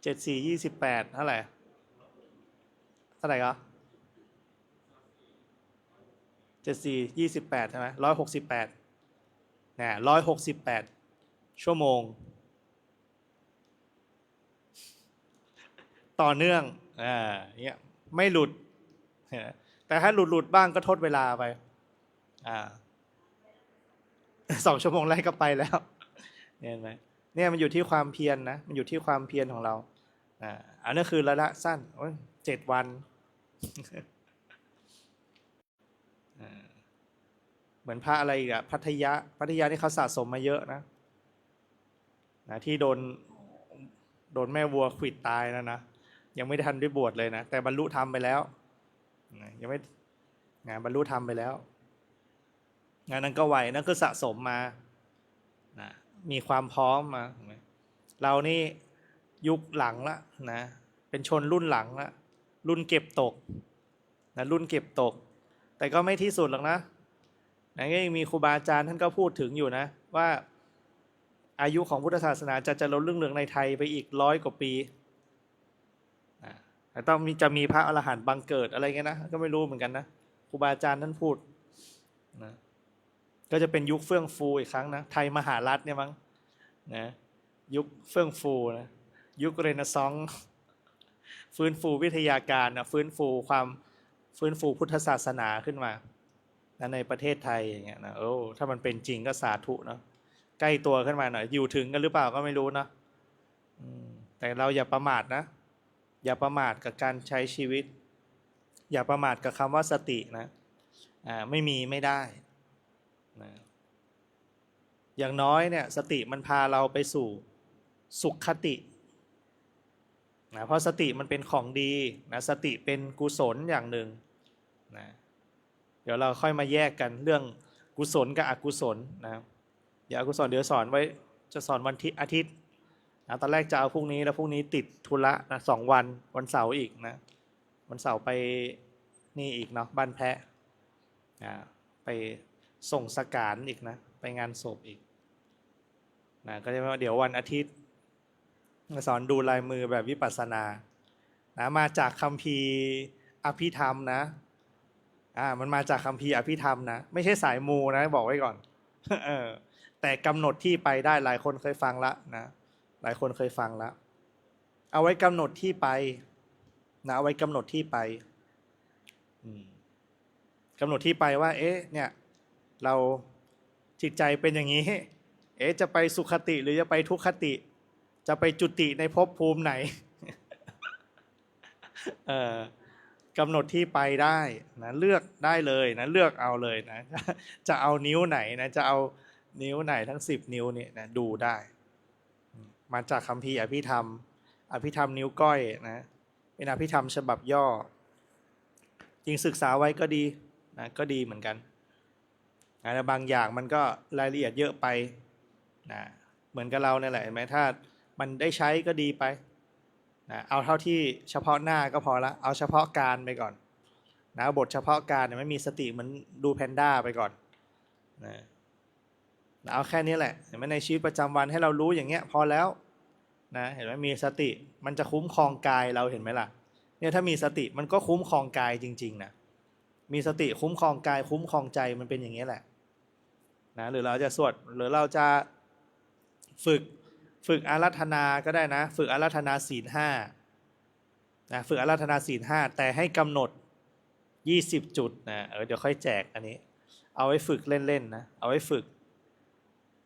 7 4 28เท่าไหร่ก็7 4 28ใช่ไหม168เนี่ย168 ชั่วโมงต่อเนื่องเนี่ยไม่หลุดแต่ถ้าหลุดบ้างก็ทดเวลาไป2 ชั่วโมงแรกก็ไปแล้วเห็นไหมเนี่ยมันอยู่ที่ความเพียรนะมันอยู่ที่ความเพียรของเราอันนี้คือระยะสั้น7 วัน เหมือนพระอะไรอีกอะพัทยานี่เขาสะสมมาเยอะนะที่โดนแม่วัวขวิดตายนะยังไม่ทันได้บวชเลยนะแต่บรรลุธรรมไปแล้วยังไม่บรรลุธรรมไปแล้วงานนั้นก็ไหวนั่นคือสะสมมานะมีความพร้อมมาเรานี่ยุคหลังละนะเป็นชนรุ่นหลังละรุ่นเก็บตกนะรุ่นเก็บตกแต่ก็ไม่ที่สุดหรอกนะก็ยังมีครูบาอาจารย์ท่านก็พูดถึงอยู่นะว่าอายุของพุทธศาสนาจะเจริญรุ่งเรืองในไทยไปอีก100 กว่าปีแต่ต้องจะมีพระอรหันต์บังเกิดอะไรเงี้ยนะก็ไม่รู้เหมือนกันนะครูบาอาจารย์ท่านพูดนะก็จะเป็นยุคเฟื่องฟูอีกครั้งนะไทยมหารัฐเนี่ยมั้งนะยุคเฟื่องฟูนะยุคเรเนซองส์ฟื้นฟูวิทยาการนะฟื้นฟูพุทธศาสนาขึ้นมาในประเทศไทยอย่างเงี้ยนะถ้ามันเป็นจริงก็สาธุเนาะใกล้ตัวขึ้นมาหน่อยอยู่ถึงกันหรือเปล่าก็ไม่รู้นะแต่เราอย่าประมาทนะอย่าประมาทกับการใช้ชีวิตอย่าประมาทกับคำว่าสตินะไม่ได้นะอย่างน้อยเนี่ยสติมันพาเราไปสู่สุขคตินะเพราะสติมันเป็นของดีนะสติเป็นกุศลอย่างหนึ่งนะเดี๋ยวเราค่อยมาแยกกันเรื่องกุศลกับอกุศลนะเดี๋ยวอกุศลเดี๋ยวสอนไว้จะสอนวันอาทิตย์นะตอนแรกจะเอาพรุ่งนี้แล้วพรุ่งนี้ติดธุระนะ2 วันเสาร์อีกนะวันเสาร์ไปนี่อีกเนาะบ้านแพะนะไปส่งสการอีกนะไปงานศพอีกนะก็จะว่าเดี๋ยววันอาทิตย์สอนดูลายมือแบบวิปัสสนานะมาจากคัมภีร์อภิธรรมนะมันมาจากคัมภีร์อภิธรรมนะไม่ใช่สายมูนะบอกไว้ก่อนแต่กำหนดที่ไปได้หลายคนเคยฟังละนะหลายคนเคยฟังแล้วเอาไว้กำหนดที่ไปนะเอาไว้กำหนดที่ไปกำหนดที่ไปว่าเนี่ยเราจิตใจเป็นอย่างนี้จะไปสุขติหรือจะไปทุกขติจะไปจุติในภพภูมิไหนกำหนดที่ไปได้นะเลือกได้เลยนะเลือกเอาเลยนะจะเอานิ้วไหนนะจะเอานิ้วไหนทั้ง10 นิ้วเนี่ยนะดูได้มาจากคัมภีร์อภิธรรมนิ้วก้อยนะเป็นอภิธรรมฉบับย่อจริงศึกษาไว้ก็ดีนะก็ดีเหมือนกันนะบางอย่างมันก็รายละเอียดเยอะไปนะเหมือนกับเราเนี่ยแหละเห็นไหมถ้ามันได้ใช้ก็ดีไปนะเอาเท่าที่เฉพาะหน้าก็พอละเอาเฉพาะการไปก่อนนะบทเฉพาะการเนี่ยไม่มีสติเหมือนดูแพนด้าไปก่อนนะเอาแค่นี้แหละเห็นไหมในชีวิตประจำวันให้เรารู้อย่างเงี้ยพอแล้วนะเห็นไหมมีสติมันจะคุ้มครองกายเราเห็นไหมล่ะเนี่ยถ้ามีสติมันก็คุ้มครองกายจริงๆนะมีสติคุ้มครองกายคุ้มครองใจมันเป็นอย่างนี้แหละนะหรือเราจะสวดหรือเราจะฝึกอาราธนาก็ได้นะฝึกอาราธนาศีล 5นะฝึกอาราธนาศีล 5แต่ให้กำหนด20 จุดนะเดี๋ยวค่อยแจกอันนี้เอาไว้ฝึกเล่นๆนะเอาไว้ฝึก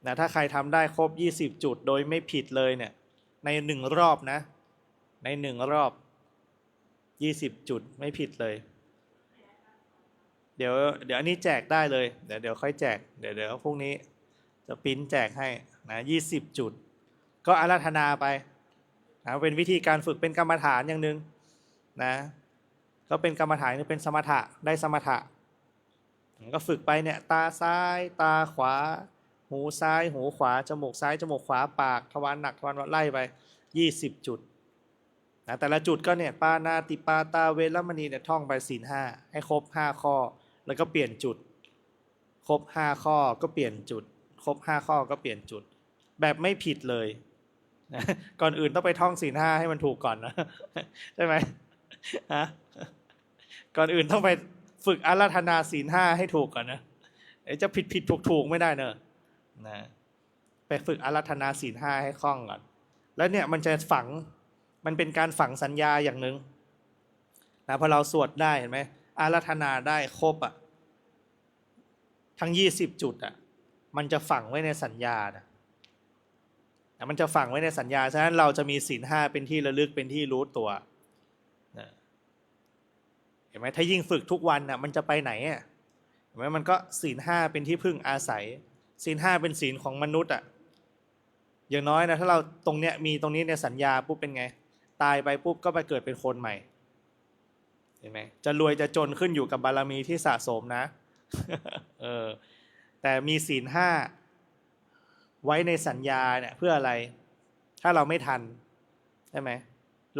นะถ้าใครทำได้ครบ20 จุดโดยไม่ผิดเลยเนี่ยใน1 รอบนะใน1 รอบ20 จุดไม่ผิดเลยเดี๋ยวอันนี้แจกได้เลยเดี๋ยวค่อยแจกเดี๋ยวพรุ่งนี้จะปริ้นแจกให้นะ20 จุดก็อาราธนาไปนะเป็นวิธีการฝึกเป็นกรรมฐานอย่างหนึ่งนะก็เป็นกรรมฐานเป็นสมถะได้สมถะก็ฝึกไปเนี่ยตาซ้ายตาขวาหูซ้ายหูขวาจมูกซ้ายจมูกขวาปากทวารหนักทวารไล่ไป20 จุดนะแต่ละจุดก็เนี่ยปานาติปาตาเวรมณีเนี่ยท่องไปศีล 5ให้ครบ5 ข้อแล้วก็เปลี่ยนจุดครบ5 ข้อก็เปลี่ยนจุดครบ5 ข้อก็เปลี่ยนจุดแบบไม่ผิดเลยนะก่อนอื่นต้องไปท่องศีล 5ให้มันถูกก่อนนะใช่ไหมฮะก่อนอื่นต้องไปฝึกอาราธนาศีล 5ให้ถูกก่อนนะจะผิดถูกไม่ได้เนอะนะไปฝึกอาราธนาศีล 5ให้คล่องก่อนแล้วเนี่ยมันจะฝังมันเป็นการฝังสัญญาอย่างหนึ่งนะพอเราสวดได้เห็นไหมอาราธนาได้ครบอ่ะทั้ง20 จุดอ่ะมันจะฝังไว้ในสัญญานะมันจะฝังไว้ในสัญญาฉะนั้นเราจะมีศีล 5เป็นที่ระลึกเป็นที่รู้ตัวนะเห็นไหมถ้ายิ่งฝึกทุกวันน่ะมันจะไปไหนอ่ะ เห็นไหมมันก็ศีลห้าเป็นที่พึ่งอาศัยศีลห้าเป็นศีลของมนุษย์อ่ะอย่างน้อยนะถ้าเราตรงเนี้ยมีตรงนี้ในสัญญาปุ๊บเป็นไงตายไปปุ๊บก็ไปเกิดเป็นคนใหม่เห็นไหมจะรวยจะจนขึ้นอยู่กับบารมีที่สะสมนะ แต่มีศีลห้าไว้ในสัญญาเนี่ยเพื่ออะไรถ้าเราไม่ทันใช่ไหม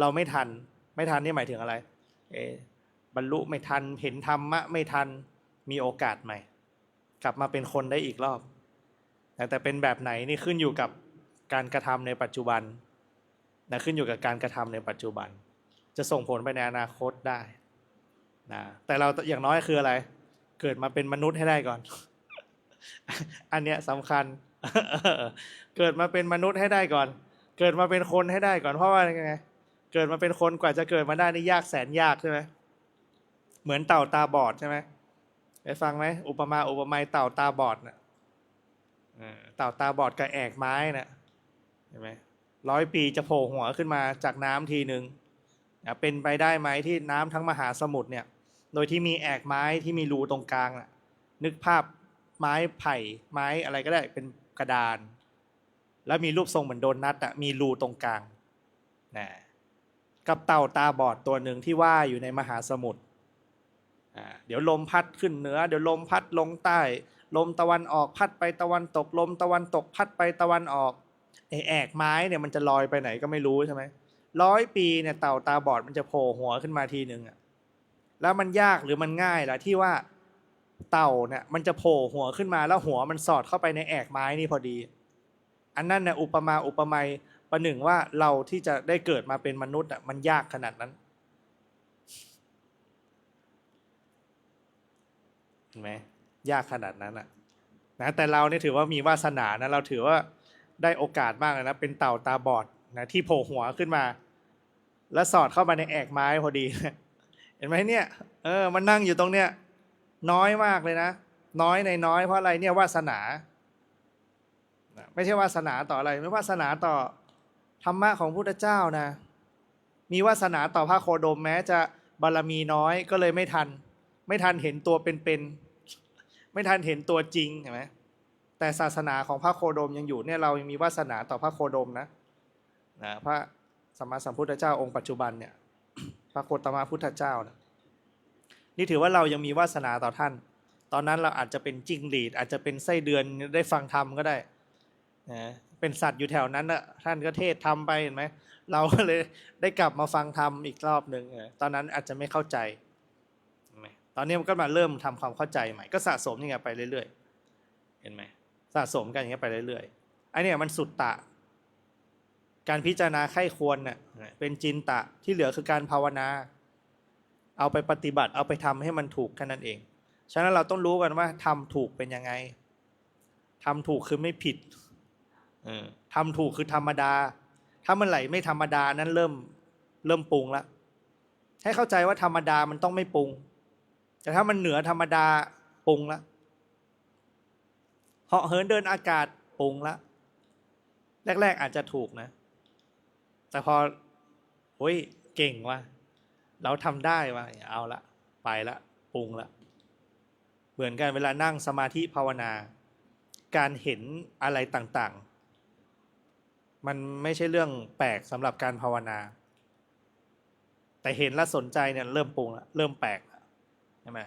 เราไม่ทันนี่หมายถึงอะไรบรรลุไม่ทันเห็นธรรมะไม่ทันมีโอกาสใหม่กลับมาเป็นคนได้อีกรอบแต่เป็นแบบไหนนี่ขึ้นอยู่กับการกระทำในปัจจุบันนะขึ้นอยู่กับการกระทำในปัจจุบันจะส่งผลไปในอนาคตได้นะแต่เราอย่างน้อยคืออะไรเกิดมาเป็นมนุษย์ให้ได้ก่อน อันเนี้ยสำคัญ เกิดมาเป็นมนุษย์ให้ได้ก่อนเกิดมาเป็นคนให้ได้ก่อนเพราะว่าไงเกิดมาเป็นคนกว่าจะเกิดมาได้นี่ยากแสนยากใช่ไหมเหมือนเต่าตาบอดใช่ไหมไปฟังไหมอุปไมยเต่าตาบอดน่ะเต่าตาบอดกับแอกไม้น่ะเห็นไหม100 ปีจะโผล่หัวขึ้นมาจากน้ำทีหนึ่งเป็นไปได้ไหมที่น้ำทั้งมหาสมุทรเนี่ยโดยที่มีแอกไม้ที่มีรูตรงกลางน่ะนึกภาพไม้ไผ่ไม้อะไรก็ได้เป็นกระดานแล้วมีรูปทรงเหมือนโดนัทอ่ะมีรูตรงกลางนะกับเต่าตาบอดตัวหนึ่งที่ว่ายอยู่ในมหาสมุทรเดี๋ยวลมพัดขึ้นเหนือเดี๋ยวลมพัดลงใต้ลมตะวันออกพัดไปตะวันตกลมตะวันตกพัดไปตะวันออกแอกไม้เนี่ยมันจะลอยไปไหนก็ไม่รู้ใช่ไหม100 ปีเนี่ยเต่าตาบอดมันจะโผล่หัวขึ้นมาทีหนึ่งอ่ะแล้วมันยากหรือมันง่ายล่ะที่ว่าเต่าเนี่ยมันจะโผล่หัวขึ้นมาแล้วหัวมันสอดเข้าไปในแอกไม้นี่พอดีอันนั้นเนี่ยอุปไมยประหนึ่งว่าเราที่จะได้เกิดมาเป็นมนุษย์อ่ะมันยากขนาดนั้นเห็นไหมยากขนาดนั้นอ่ะนะแต่เราเนี่ยถือว่ามีวาสนานะเราถือว่าได้โอกาสมากเลยนะเป็นเต่าตาบอดนะที่โผล่หัวขึ้นมาแล้วสอดเข้ามาในแอกไม้พอดีเห็นไหมเนี่ยมันนั่งอยู่ตรงเนี้ยน้อยมากเลยนะน้อยในน้อยเพราะอะไรเนี่ยวาสนาไม่ใช่วาสนาต่ออะไรไม่วาสนาต่อธรรมะของพุทธเจ้านะมีวาสนาต่อพระโคดมแม้จะบารมีน้อยก็เลยไม่ทันเห็นตัวเป็นไม่ทันเห็นตัวจริงเห็นไหมแต่ศาสนาของพระโคดมยังอยู่เนี่ยเรายังมีวาสนาต่อพระโคดมนะพระสัมมาสัมพุทธเจ้าองค์ปัจจุบันเนี่ยพระโคตมะพุทธเจ้านะนี่ถือว่าเรายังมีวาสนาต่อท่านตอนนั้นเราอาจจะเป็นจิ้งหรีดอาจจะเป็นไส้เดือนได้ฟังธรรมก็ได้เป็นสัตว์อยู่แถวนั้นนะท่านก็เทศธรรมไปเห็นไหมเราก็เลยได้กลับมาฟังธรรมอีกรอบหนึ่งตอนนั้นอาจจะไม่เข้าใจตอนนี้มันก็มาเริ่มทำความเข้าใจใหม่ก็สะสมอย่างเงี้ยไปเรื่อยๆเห็นไหมสะสมกันอย่างเงี้ยไปเรื่อยๆไอ้นี่มันสุตตะการพิจารณาไข้ควรเนี่ยเป็นจินตะที่เหลือคือการภาวนาเอาไปปฏิบัติเอาไปทำให้มันถูกแค่นั้นเองฉะนั้นเราต้องรู้กันว่าทำถูกเป็นยังไงทำถูกคือไม่ผิดทำถูกคือธรรมดาถ้ามันไหลไม่ธรรมดานั้นเริ่มปรุงละให้เข้าใจว่าธรรมดามันต้องไม่ปรุงแต่ถ้ามันเหนือธรรมดาปรุงละเหาะเหินเดินอากาศปรุงละแรกๆอาจจะถูกนะแต่พอโอ้ยเก่งว่ะเราทำได้ว่ะเอาละไปละปรุงละเหมือนกันเวลานั่งสมาธิภาวนาการเห็นอะไรต่างๆมันไม่ใช่เรื่องแปลกสำหรับการภาวนาแต่เห็นแล้วสนใจเนี่ยเริ่มปรุงละเริ่มแปลกใช่ไหม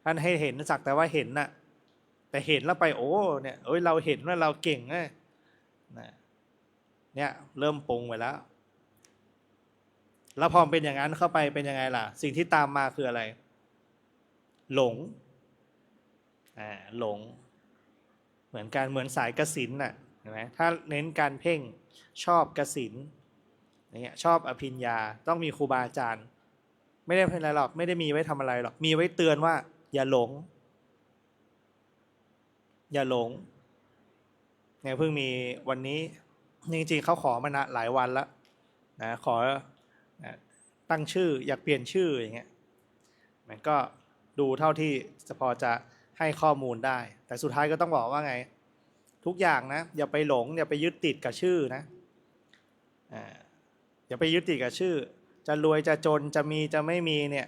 ท่านให้เห็นสักแต่ว่าเห็นน่ะแต่เห็นแล้วไปโอ้เนี่ยเราเห็นว่าเราเก่งเนี่ยเริ่มปรุงไปแล้วพอเป็นอย่างนั้นเข้าไปเป็นยังไงล่ะสิ่งที่ตามมาคืออะไรหลงหลงเหมือนกันเหมือนสายกสิณน่ะเห็นไหมถ้าเน้นการเพ่งชอบกสิณเนี่ยชอบอภิญญาต้องมีครูบาอาจารย์ไม่ได้เป็นอะไรหรอกไม่ได้มีไว้ทำอะไรหรอกมีไว้เตือนว่าอย่าหลงเนี่ยเพิ่งมีวันนี้จริงๆเขาขอมาหลายวันแล้วนะขอตั้งชื่ออยากเปลี่ยนชื่ออย่างเงี้ยมันก็ดูเท่าที่จะพอจะให้ข้อมูลได้แต่สุดท้ายก็ต้องบอกว่าไงทุกอย่างนะอย่าไปหลงอย่าไปยึดติดกับชื่อนะอย่าไปยึดติดกับชื่อจะรวยจะจนจะมีจะไม่มีเนี่ย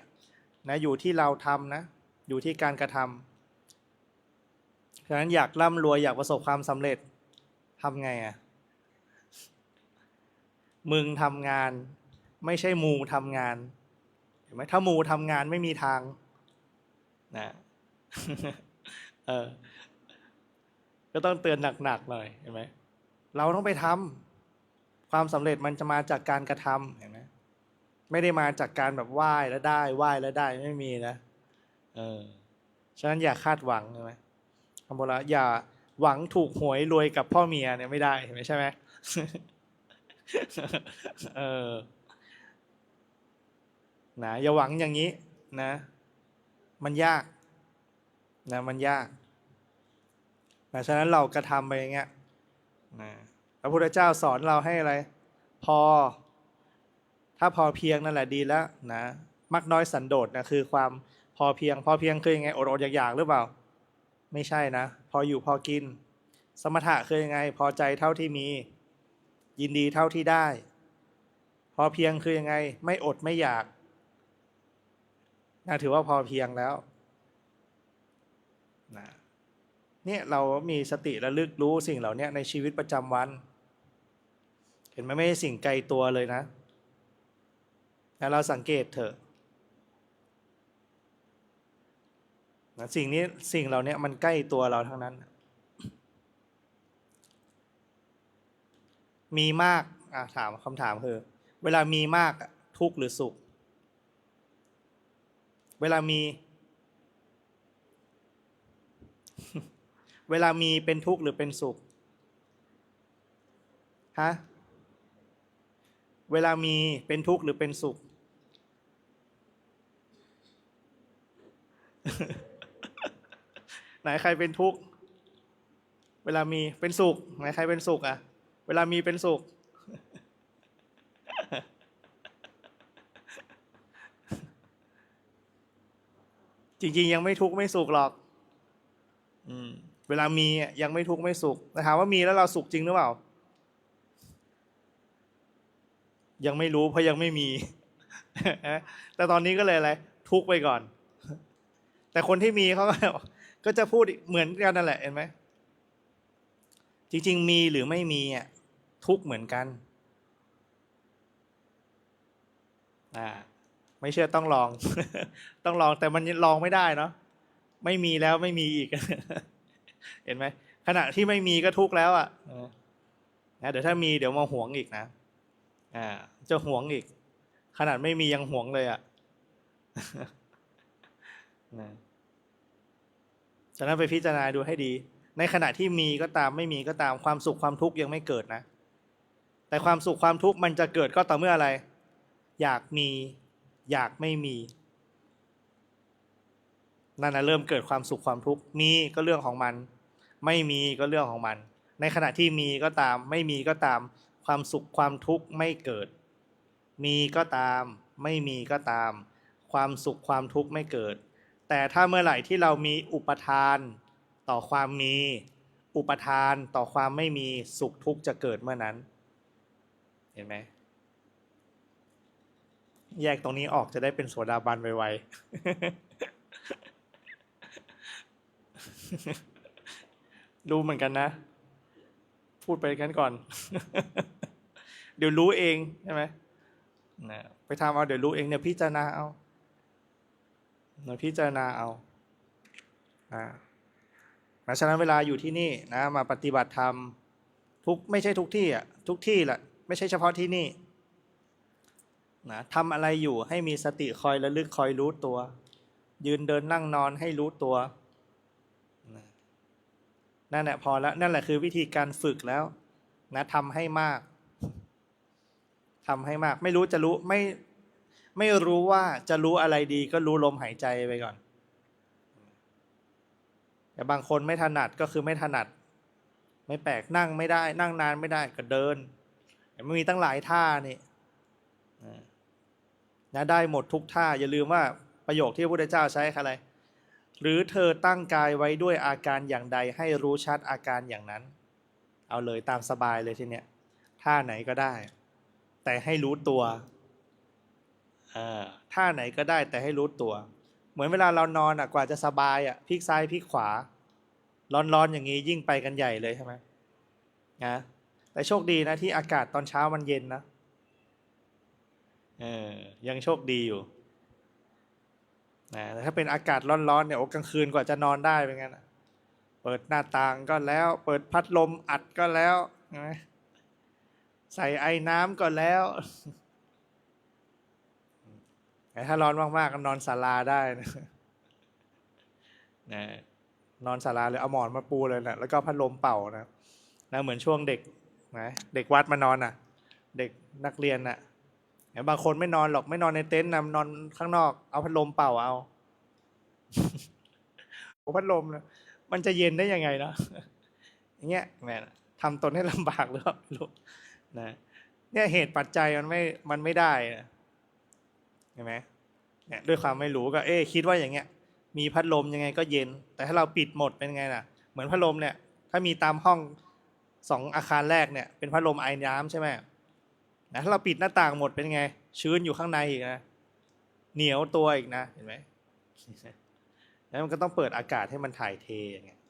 นะอยู่ที่เราทำนะอยู่ที่การกระท ฉะนั้นอยากร่ำรวยอยากประสบความสำเร็จทำไงอ่ะมึงทำงานไม่ใช่มูทำงานเห็นไหมถ้ามูทำงานไม่มีทางนะเออก็ต้องเตือนหนักๆหน่อยเห็นไหมเราต้องไปทำความสำเร็จมันจะมาจากการกระทำเห็นไหมไม่ได้มาจากการแบบไหว้แล้วได้ไหว้แล้วได้ไม่มีนะเออฉะนั้นอย่าคาดหวังใช่ไหมคำโบราณอย่าหวังถูกหวยรวยกับพ่อเมียเนี่ยไม่ได้เห็นไหมใช่ไหม เออนะอย่าหวังอย่างนี้นะมันยากนะมันยากนะฉะนั้นเรากระทำไปอย่างเงี้ยนะพระพุทธเจ้าสอนเราให้อะไรพอถ้าพอเพียงนั่นแหละดีแล้วนะมักน้อยสันโดษนะคือความพอเพียงพอเพียงคือยังไงอดอยากๆหรือเปล่าไม่ใช่นะพออยู่พอกินสมถะคือยังไงพอใจเท่าที่มียินดีเท่าที่ได้พอเพียงคือยังไงไม่อดไม่อยากนะถือว่าพอเพียงแล้วนะเนี่ยเรามีสติระลึกรู้สิ่งเหล่านี้ในชีวิตประจำวันเห็นไหมไม่ใช่สิ่งไกลตัวเลยนะแล้วเราสังเกตเถอะนะสิ่งเหล่านี้มันใกล้ตัวเราทั้งนั้นมีมากถามคำถามคือเวลามีมากทุกข์หรือสุขเวลามีเวลามีเป็นทุกข์หรือเป็นสุขฮะเวลามีเป็นทุกข์หรือเป็นสุข ไหนใครเป็นทุกข์เวลามีเป็นสุขไหนใครเป็นสุขอ่ะเวลามีเป็นสุข จริงๆยังไม่ทุกข์ไม่สุขหรอกเวลามียังไม่ทุกข์ไม่สุขแต่ถามว่ามีแล้วเราสุขจริงหรือเปล่ายังไม่รู้เพราะยังไม่มี แต่ตอนนี้ก็เลยอะไรทุกข์ไปก่อนแต่คนที่มีเขาก็จะพูดเหมือนกันนั่นแหละเห็นไหมจริงๆมีหรือไม่มีทุกข์เหมือนกันไม่เชื่อต้องลอง ต้องลองแต่มันลองไม่ได้เนาะไม่มีแล้วไม่มีอีก เห็นไหมขณะที่ไม่มีก็ทุกข์แล้วเดี๋ยวถ้ามีเดี๋ยวมาหวงอีกนะจะหวงอีกขนาดไม่มียังหวงเลยฉะนั้นไปพิจารณาดูให้ดีในขณะที่มีก็ตามไม่มีก็ตามความสุขความทุกข์ยังไม่เกิดนะแต่ความสุขความทุกข์มันจะเกิดก็ต่อเมื่ออะไรอยากมีอยากไม่มีนั่นนะเริ่มเกิดความสุขความทุกข์มีก็เรื่องของมันไม่มีก็เรื่องของมันในขณะที่มีก็ตามไม่มีก็ตามความสุขความทุกข์ไม่เกิดมีก็ตามไม่มีก็ตามความสุขความทุกข์ไม่เกิดแต่ถ้าเมื่อไหร่ที่เรามีอุปทานต่อความมีอุปทานต่อความไม่มีสุขทุกข์จะเกิดเมื่อนั้นเห็นไหมแยกตรงนี้ออกจะได้เป็นโสดาบันไวๆรู้เหมือนกันนะพูดไปกันก่อน เดี๋ยวรู้เองใช่ไหมไปทำเอาเดี๋ยวรู้เองเนี่ยพิจารณาเอาพิจารณาเอาฉะนั้นเวลาอยู่ที่นี่นะมาปฏิบัติธรรมไม่ใช่ทุกที่ทุกที่แหละไม่ใช่เฉพาะที่นี่นะทำอะไรอยู่ให้มีสติคอยระลึกคอยรู้ตัวยืนเดินนั่งนอนให้รู้ตัวนั่นแหละพอแล้วนั่นแหละคือวิธีการฝึกแล้วนะทำให้มากไม่รู้จะรู้ไม่รู้ว่าจะรู้อะไรดีก็รู้ลมหายใจไปก่อนแต่บางคนไม่ถนัดก็คือไม่ถนัดไม่แปลกนั่งไม่ได้นั่งนานไม่ได้ก็เดินมันมีตั้งหลายท่านี่นะได้หมดทุกท่าอย่าลืมว่าประโยคที่พระพุทธเจ้าใช้คืออะไรหรือเธอตั้งกายไว้ด้วยอาการอย่างใดให้รู้ชัดอาการอย่างนั้นเอาเลยตามสบายเลยทีเนี้ยท่าไหนก็ได้แต่ให้รู้ตัวท่าไหนก็ได้แต่ให้รู้ตัวเหมือนเวลาเรานอนกว่าจะสบายพลิกซ้ายพลิกขวา ร้อนๆอย่างนี้ยิ่งไปกันใหญ่เลยใช่ไหมนะแต่โชคดีนะที่อากาศตอนเช้ามันเย็นนะยังโชคดีอยู่นะแต่ถ้าเป็นอากาศร้อนๆเนี่ยโอ้กลางคืนกว่าจะนอนได้เป็นไงนะเปิดหน้าต่างก็แล้วเปิดพัดลมอัดก็แล้วนะใส่ไอ้น้ำก็แล้วแต่ถ้าร้อนมากๆก็นอนศาลาได้นะนะนอนศาลาเลยเอาหมอนมาปูเลยนะแล้วก็พัดลมเป่านะเหมือนช่วงเด็กนะเด็กวัดมานอนอ่ะเด็กนักเรียนน่ะบางคนไม่นอนหรอกไม่นอนในเต็นท์นะนอนข้างนอกเอาพัดลมเป่าเอาพัดลมนะมันจะเย็นได้ยังไงเนาะอย่างเงี้ยแหมทำตนให้ลำบากหรือเปล่าไม่รู้นะเนี่ยเหตุปัจจัยมันไม่ได้นะเห็นไหมเนี่ยด้วยความไม่รู้ก็คิดว่าอย่างเงี้ยมีพัดลมยังไงก็เย็นแต่ถ้าเราปิดหมดเป็นไงล่ะเหมือนพัดลมเนี่ยถ้ามีตามห้อง2 อาคารแรกเนี่ยเป็นพัดลมไอ้น้ำใช่ไหมนะถ้าเราปิดหน้าต่างหมดเป็นไงชื้นอยู่ข้างในอีกนะเหนียวตัวอีกนะเห็นไหมแล้วมันก็ต้องเปิดอากาศให้มันถ่ายเทอย่างเงี้ย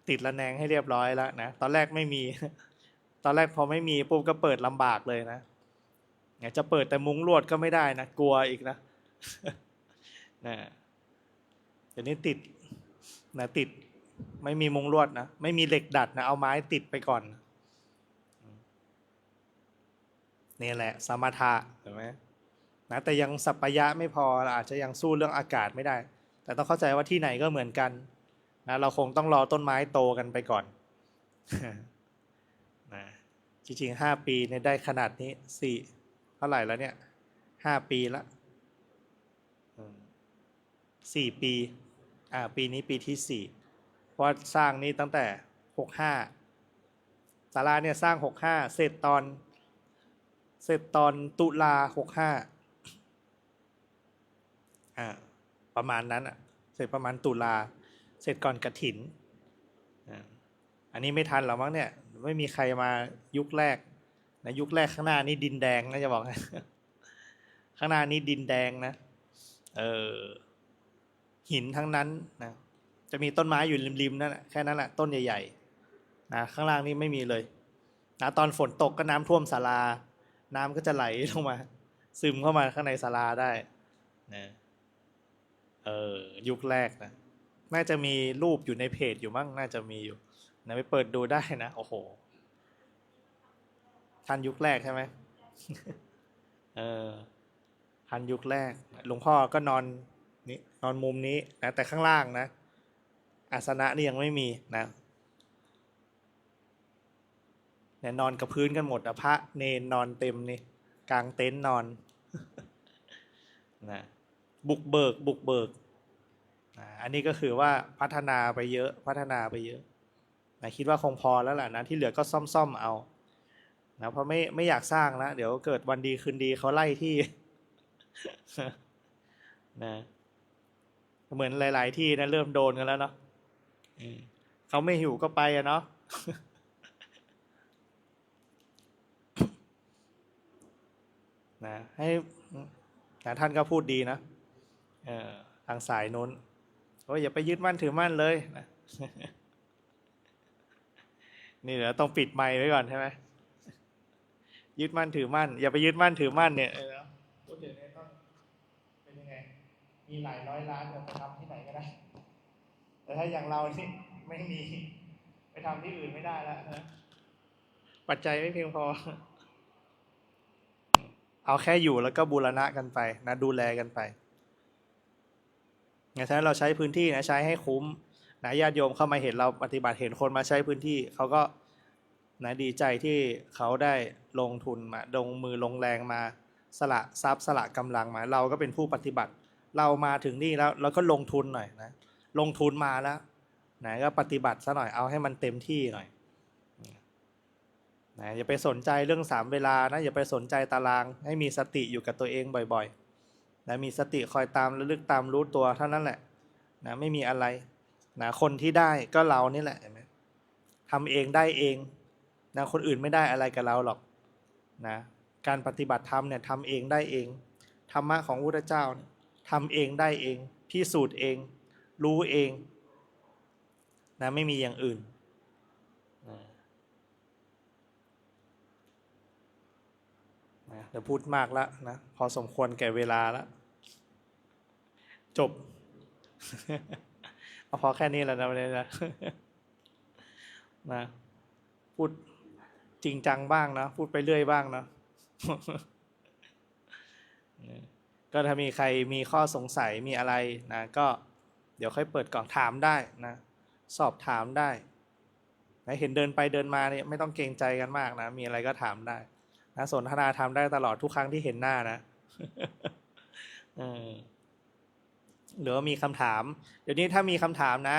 ติดระแนงให้เรียบร้อยแล้วนะตอนแรกไม่มีตอนแรกพอไม่มีปุ๊บก็เปิดลำบากเลยนะเนี่ยจะเปิดแต่มุ้งลวดก็ไม่ได้นะกลัวอีกนะนะเดี๋ยวนี้ติดนะติดไม่มีมุ้งลวดนะไม่มีเหล็กดัดนะเอาไม้ติดไปก่อนนี่แหละสมถะเห็นไหมนะแต่ยังสัปปายะไม่พออาจจะยังสู้เรื่องอากาศไม่ได้แต่ต้องเข้าใจว่าที่ไหนก็เหมือนกันนะเราคงต้องรอต้นไม้โตกันไปก่อนนะจริงๆ5 ปีเนี่ยได้ขนาดนี้เท่าไหร่แล้วเนี่ย5 ปีละ4 ปีปีนี้ปีที่4เพราะสร้างนี่ตั้งแต่65ศาลาเนี่ยสร้าง65เสร็จตอนตุลา65ประมาณนั้นเสร็จประมาณตุลาเสร็จก่อนกฐินอันนี้ไม่ทันหรอกมั้งเนี่ยไม่มีใครมายุคแรกนะยุคแรกข้างหน้านี่ดินแดงนะจะบอกข้างหน้านี้ดินแดงนะหินทั้งนั้นนะจะมีต้นไม้อยู่ริมๆนั่นแหละแค่นั้นแหละต้นใหญ่ๆนะข้างล่างนี่ไม่มีเลยนะตอนฝนตกก็น้ำท่วมศาลาน้ำก็จะไหลลงมาซึมเข้ามาข้างในศาลาได้นะยุคแรกนะน่าจะมีรูปอยู่ในเพจอยู่มั้งน่าจะมีอยู่นะไปเปิดดูได้นะโอ้โหทันยุคแรกใช่ไหมทันยุคแรกหลวงพ่อก็นอนนี่นอนมุมนี้นะแต่ข้างล่างนะอาสนะนี่ยังไม่มีนะเนี่ยนอนกับพื้นกันหมดพระเนนนอนเต็มนี่กลางเต็นท์นอนนะบุกเบิกอันนี้ก็คือว่าพัฒนาไปเยอะนะคิดว่าคงพอแล้วแหละนะที่เหลือก็ซ่อมเอานะเพราะไม่อยากสร้างแล้วเดี๋ยวเกิดวันดีคืนดีเขาไล่ที่นะเหมือนหลายๆที่นะเริ่มโดนกันแล้วเนาะเขาไม่หิวก็ไปอะเนาะนะให้นะท่านก็พูดดีนะทางสายนู้นว่าอย่าไปยึดมั่นถือมั่นเลยนะนี่เดี๋ยวต้องปิดไมค์ไว้ก่อนใช่ไหมยึดมั่นถือมั่นอย่าไปยึดมั่นถือมั่นเนี่ยพูดถึงเนี่ยต้องเป็นยังไงมีหลายร้อยล้านจะไปทำที่ไหนก็ได้แต่ถ้าอย่างเรานี่ไม่มีไปทำที่อื่นไม่ได้แล้วนะปัจจัยไม่เพียงพอเอาแค่อยู่แล้วก็บูรณะกันไปนะดูแลกันไปงั้นถ้าเราใช้พื้นที่นะใช้ให้คุ้มนะญาติโยมเข้ามาเห็นเราปฏิบัติเห็นคนมาใช้พื้นที่เขาก็นะดีใจที่เขาได้ลงทุนมาลงมือลงแรงมาสละทรัพย์สละกำลังมาเราก็เป็นผู้ปฏิบัติเรามาถึงนี่แล้วเราก็ลงทุนหน่อยนะลงทุนมาแล้วนะก็ปฏิบัติซะหน่อยเอาให้มันเต็มที่หน่อยนะอย่าไปสนใจเรื่อง3 เวลานะอย่าไปสนใจตารางให้มีสติอยู่กับตัวเองบ่อยๆนะมีสติคอยตามระลึกตามรู้ตัวเท่านั้นแหละนะไม่มีอะไรนะคนที่ได้ก็เรานี่แหละเห็นไหมทำเองได้เองนะคนอื่นไม่ได้อะไรกับเราหรอกนะการปฏิบัติธรรมเนี่ยทำเองได้เองธรรมะของพระพุทธเจ้าทำเองได้เองพิสูจน์เองรู้เอง นะไม่มีอย่างอื่นนะเดี๋ยวพูดมากแล้วนะพอสมควรแก่เวลาแล้วจบ เอาพอแค่นี้แล้วนะวันนี้นะ นะพูดจริงจังบ้างนะพูดไปเรื่อยบ้างนะ ก็ถ้ามีใครมีข้อสงสัยมีอะไรนะก็เดี๋ยวค่อยเปิดกล่องถามได้นะสอบถามได้นะเห็นเดินไปเดินมาเนี่ยไม่ต้องเกรงใจกันมากนะมีอะไรก็ถามได้นะสนทนาทำได้ตลอดทุกครั้งที่เห็นหน้านะ หรือว่ามีคำถามเดี๋ยวนี้ถ้ามีคำถามนะ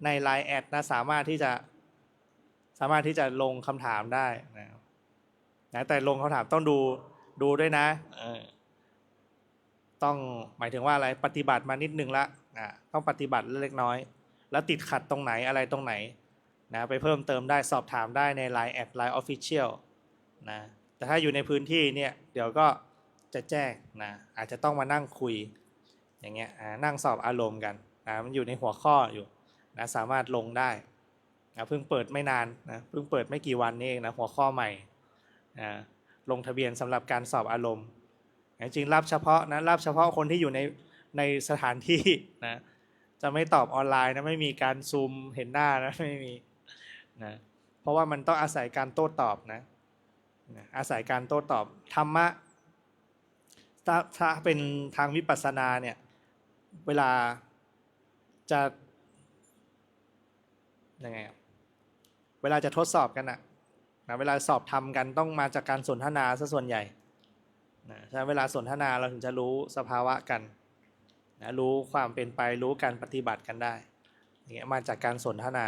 ใน Line แอดนะสามารถที่จะลงคำถามได้นะแต่ลงคำถามต้องดูด้วยนะต้องหมายถึงว่าอะไรปฏิบัติมานิดนึงละต้องปฏิบัติเล็กน้อยแล้วติดขัดตรงไหนอะไรตรงไหนนะไปเพิ่มเติมได้สอบถามได้ใน Line แอด Line Official นะแต่ถ้าอยู่ในพื้นที่เนี่ยเดี๋ยวก็จะแจ้งนะอาจจะต้องมานั่งคุยอย่างเงี้ยนั่งสอบอารมณ์กันนะมันอยู่ในหัวข้ออยู่นะสามารถลงได้นะเพิ่งเปิดไม่นานนะเพิ่งเปิดไม่กี่วันนี้เองนะหัวข้อใหม่นะลงทะเบียนสำหรับการสอบอารมณ์จริงรับเฉพาะนะรับเฉพาะคนที่อยู่ในสถานที่นะจะไม่ตอบออนไลน์นะไม่มีการซูมเห็นหน้านะไม่มีนะเพราะว่ามันต้องอาศัยการโต้ตอบนะอาศัยการโต้ตอบธรรมะถ้าเป็นทางวิปัสสนาเนี่ยเวลาจะยังไงเวลาจะทดสอบกันนะเวลาสอบทำกันต้องมาจากการสนทนาซะส่วนใหญ่ใช่เวลาสนทนาเราถึงจะรู้สภาวะกันนะรู้ความเป็นไปรู้การปฏิบัติกันได้อย่างเงี้ยมาจากการสนทนา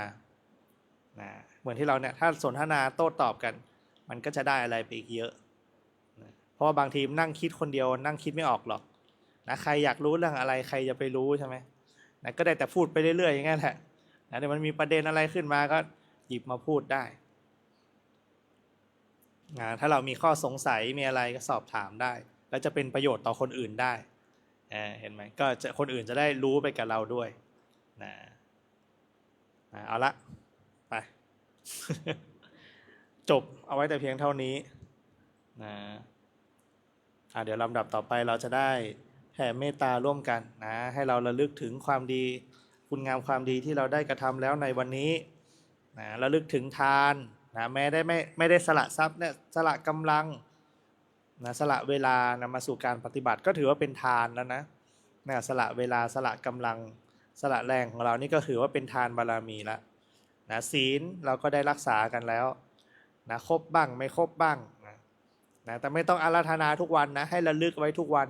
นะเหมือนที่เราเนี่ยถ้าสนทนาโต้ตอบกันมันก็จะได้อะไรไปอีกเยอะนะเพราะว่าบางทีนั่งคิดคนเดียวนั่งคิดไม่ออกหรอกนะใครอยากรู้เรื่องอะไรใครจะไปรู้ใช่ไหมนะก็ได้แต่พูดไปเรื่อยๆอย่างนั้นแหละนะเดี๋ยวมันมีประเด็นอะไรขึ้นมาก็หยิบมาพูดได้ถ้าเรามีข้อสงสัยมีอะไรก็สอบถามได้แล้วจะเป็นประโยชน์ต่อคนอื่นได้เห็นไหมก็จะคนอื่นจะได้รู้ไปกับเราด้วยนะเอาละไป จบเอาไว้แต่เพียงเท่านี้นะเดี๋ยวลำดับต่อไปเราจะได้แผ่เมตตาร่วมกันนะให้เราระลึกถึงความดีคุณงามความดีที่เราได้กระทำแล้วในวันนี้นะระลึกถึงทานนะแม้ได้ไม่ได้สละทรัพย์เนี่ยสละกำลังนะสละเวลานำมาสู่การปฏิบัติก็ถือว่าเป็นทานแล้วนะสละเวลาสละกำลังสละแรงของเรานี่ก็ถือว่าเป็นทานบารมีแล้วนะศีลเราก็ได้รักษากันแล้วนะครบบ้างไม่ครบบ้างนะแต่ไม่ต้องอาราธนาทุกวันนะให้ระลึกไว้ทุกวัน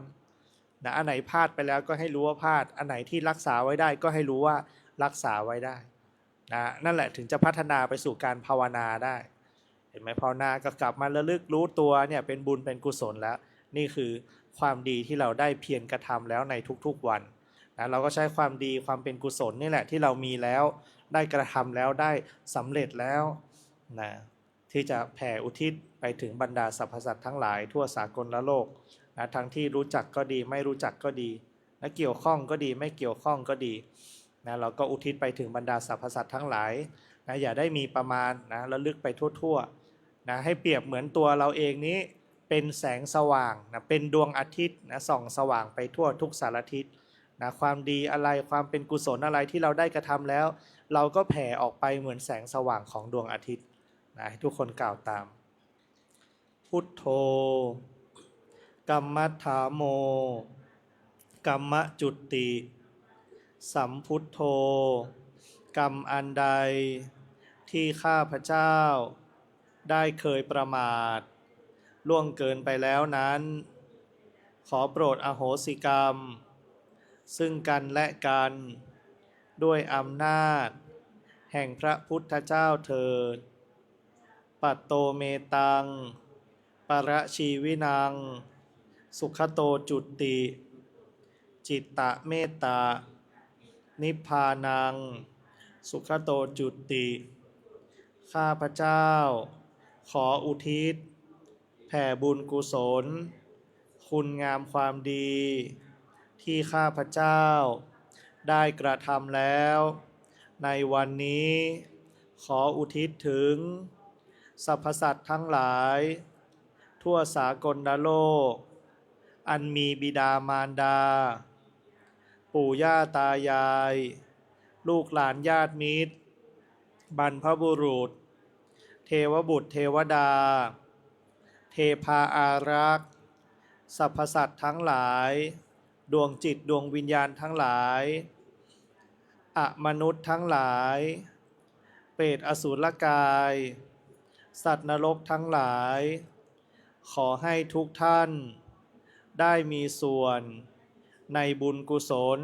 นะอันไหนพลาดไปแล้วก็ให้รู้ว่าพลาดอันไหนที่รักษาไว้ได้ก็ให้รู้ว่ารักษาไว้ได้นะนั่นแหละถึงจะพัฒนาไปสู่การภาวนาได้เห็นไหมภาวนาก็กลับมาระลึกรู้ตัวเนี่ยเป็นบุญเป็นกุศลแล้วนี่คือความดีที่เราได้เพียรกระทำแล้วในทุกๆวันนะเราก็ใช้ความดีความเป็นกุศลนี่แหละที่เรามีแล้วได้กระทำแล้วได้สำเร็จแล้วนะที่จะแผ่อุทิศไปถึงบรรดาสรรพสัตว์ทั้งหลายทั่วสากลโลกนะทั้งที่รู้จักก็ดีไม่รู้จักก็ดีนะเกี่ยวข้องก็ดีไม่เกี่ยวข้องก็ดีนะเราก็อุทิศไปถึงบรรดาสรรพสัตว์ทั้งหลายนะอย่าได้มีประมาณนะระลึกไปทั่วๆนะให้เปรียบเหมือนตัวเราเองนี้เป็นแสงสว่างนะเป็นดวงอาทิตย์นะส่องสว่างไปทั่วทุกสารทิศนะความดีอะไรความเป็นกุศลอะไรที่เราได้กระทำแล้วเราก็แผ่ออกไปเหมือนแสงสว่างของดวงอาทิตย์นะให้ทุกคนกล่าวตามพุทโธกัมมัฏฐาโมกัมมะจุติสัมพุทโธกรรมอันใดที่ข้าพเจ้าได้เคยประมาทล่วงเกินไปแล้วนั้นขอโปรดอโหสิกรรมซึ่งกันและกันด้วยอำนาจแห่งพระพุทธเจ้าเถิดปัตโตเมตังปรชีวินังสุขโตจุติจิตตะเมตตานิพพานังสุขโตจุติข้าพเจ้าขออุทิศแผ่บุญกุศลคุณงามความดีที่ข้าพเจ้าได้กระทำแล้ว ในวันนี้ขออุทิศถึงสรรพสัตว์ทั้งหลาย ทั่วสากลโลก อันมีบิดามารดา ปู่ย่าตายาย ลูกหลานญาติมิตร บรรพบุรุษ เทวบุตรเทวดา เทพาอารักษ์สรรพสัตว์ทั้งหลาย ดวงจิตดวงวิญญาณทั้งหลายอมนุษย์ทั้งหลาย เปรตอสุรกาย สัตว์นรกทั้งหลาย ขอให้ทุกท่านได้มีส่วนในบุญกุศล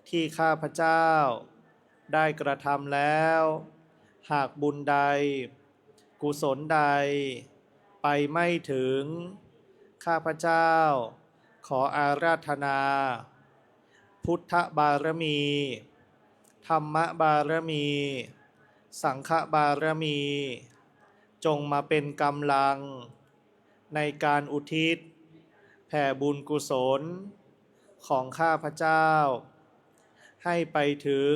ที่ข้าพเจ้าได้กระทำแล้ว หากบุญใด กุศลใด ไปไม่ถึง ข้าพเจ้าขออาราธนา พุทธบารมี ธรรมบารมี สังฆบารมี จงมาเป็นกำลังในการอุทิศแผ่บุญกุศลของข้าพเจ้า ให้ไปถึง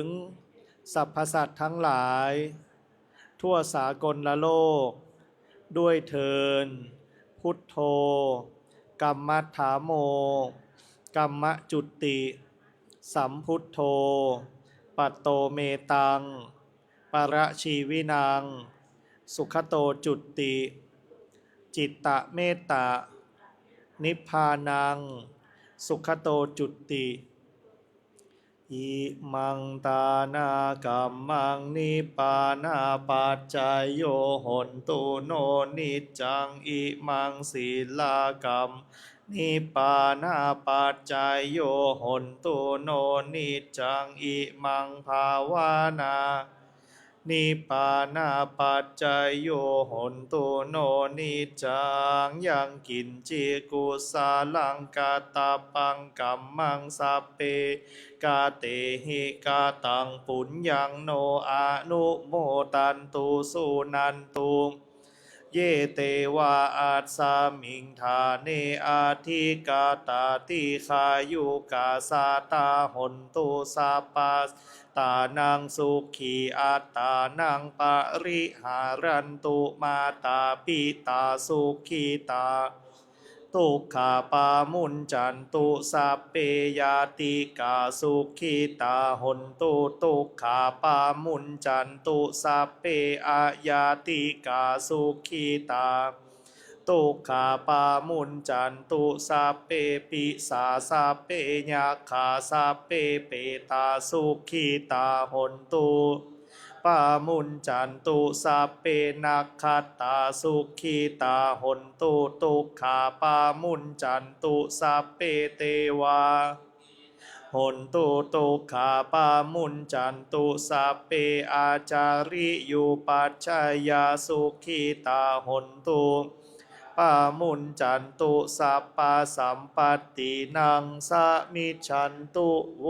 สรรพสัตว์ทั้งหลาย ทั่วสากลโลก ด้วยเทินพุทโธกัมมัฏฐาโมกัมมะจุติ สัมพุทโธปัตโตเมตัง ปรชีวินัง สุขโตจุติ จิตตะเมตตา นิพพานัง สุขโตจุติ อิมังตานากัมมังนิปปานาปัจจายโยโหนตุโนนิจจังอิมังศีลากัมนิปปานาปัจจายโยโหนตุโนนิจจังอิมังภาวานานิปปานาปัจจายโยโหนตุโนนิจจังยังกินจิกุสาลังกาตาปังกัมมังสัพเพกาเตหิกาตังปุญญังโนอานุโมตันตุสุนันตุเยเตวาอาสามิงธาเนอาทิกาตาติขายุกาสาตาหนตุสัพปัสตานังสุขีอัตตานังปริหารันตุมาตาปิตาสุขีตาทุกขาปามุนจันตุสัพเพยาติกาสุขีตาหนตุทุกขาปามุนจันตุสัพเพอายาติกาสุขีตาทุกขาปามุนจันตุสัพเพปิสาสัพเพญาคาสัพเพเปตาสุขีตาหนตุปามุนจันตุสัพเพนักขัตตาสุขีตาหนตุทุกขาปามุนจันตุสัพเพเทวาหนตุทุกขาปามุนจันตุสัพเพอาจาริยุปัชฌายาสุขีตาหนตุปามุนจันตุสัพพะสัมปตินังสมิจฉันตุโว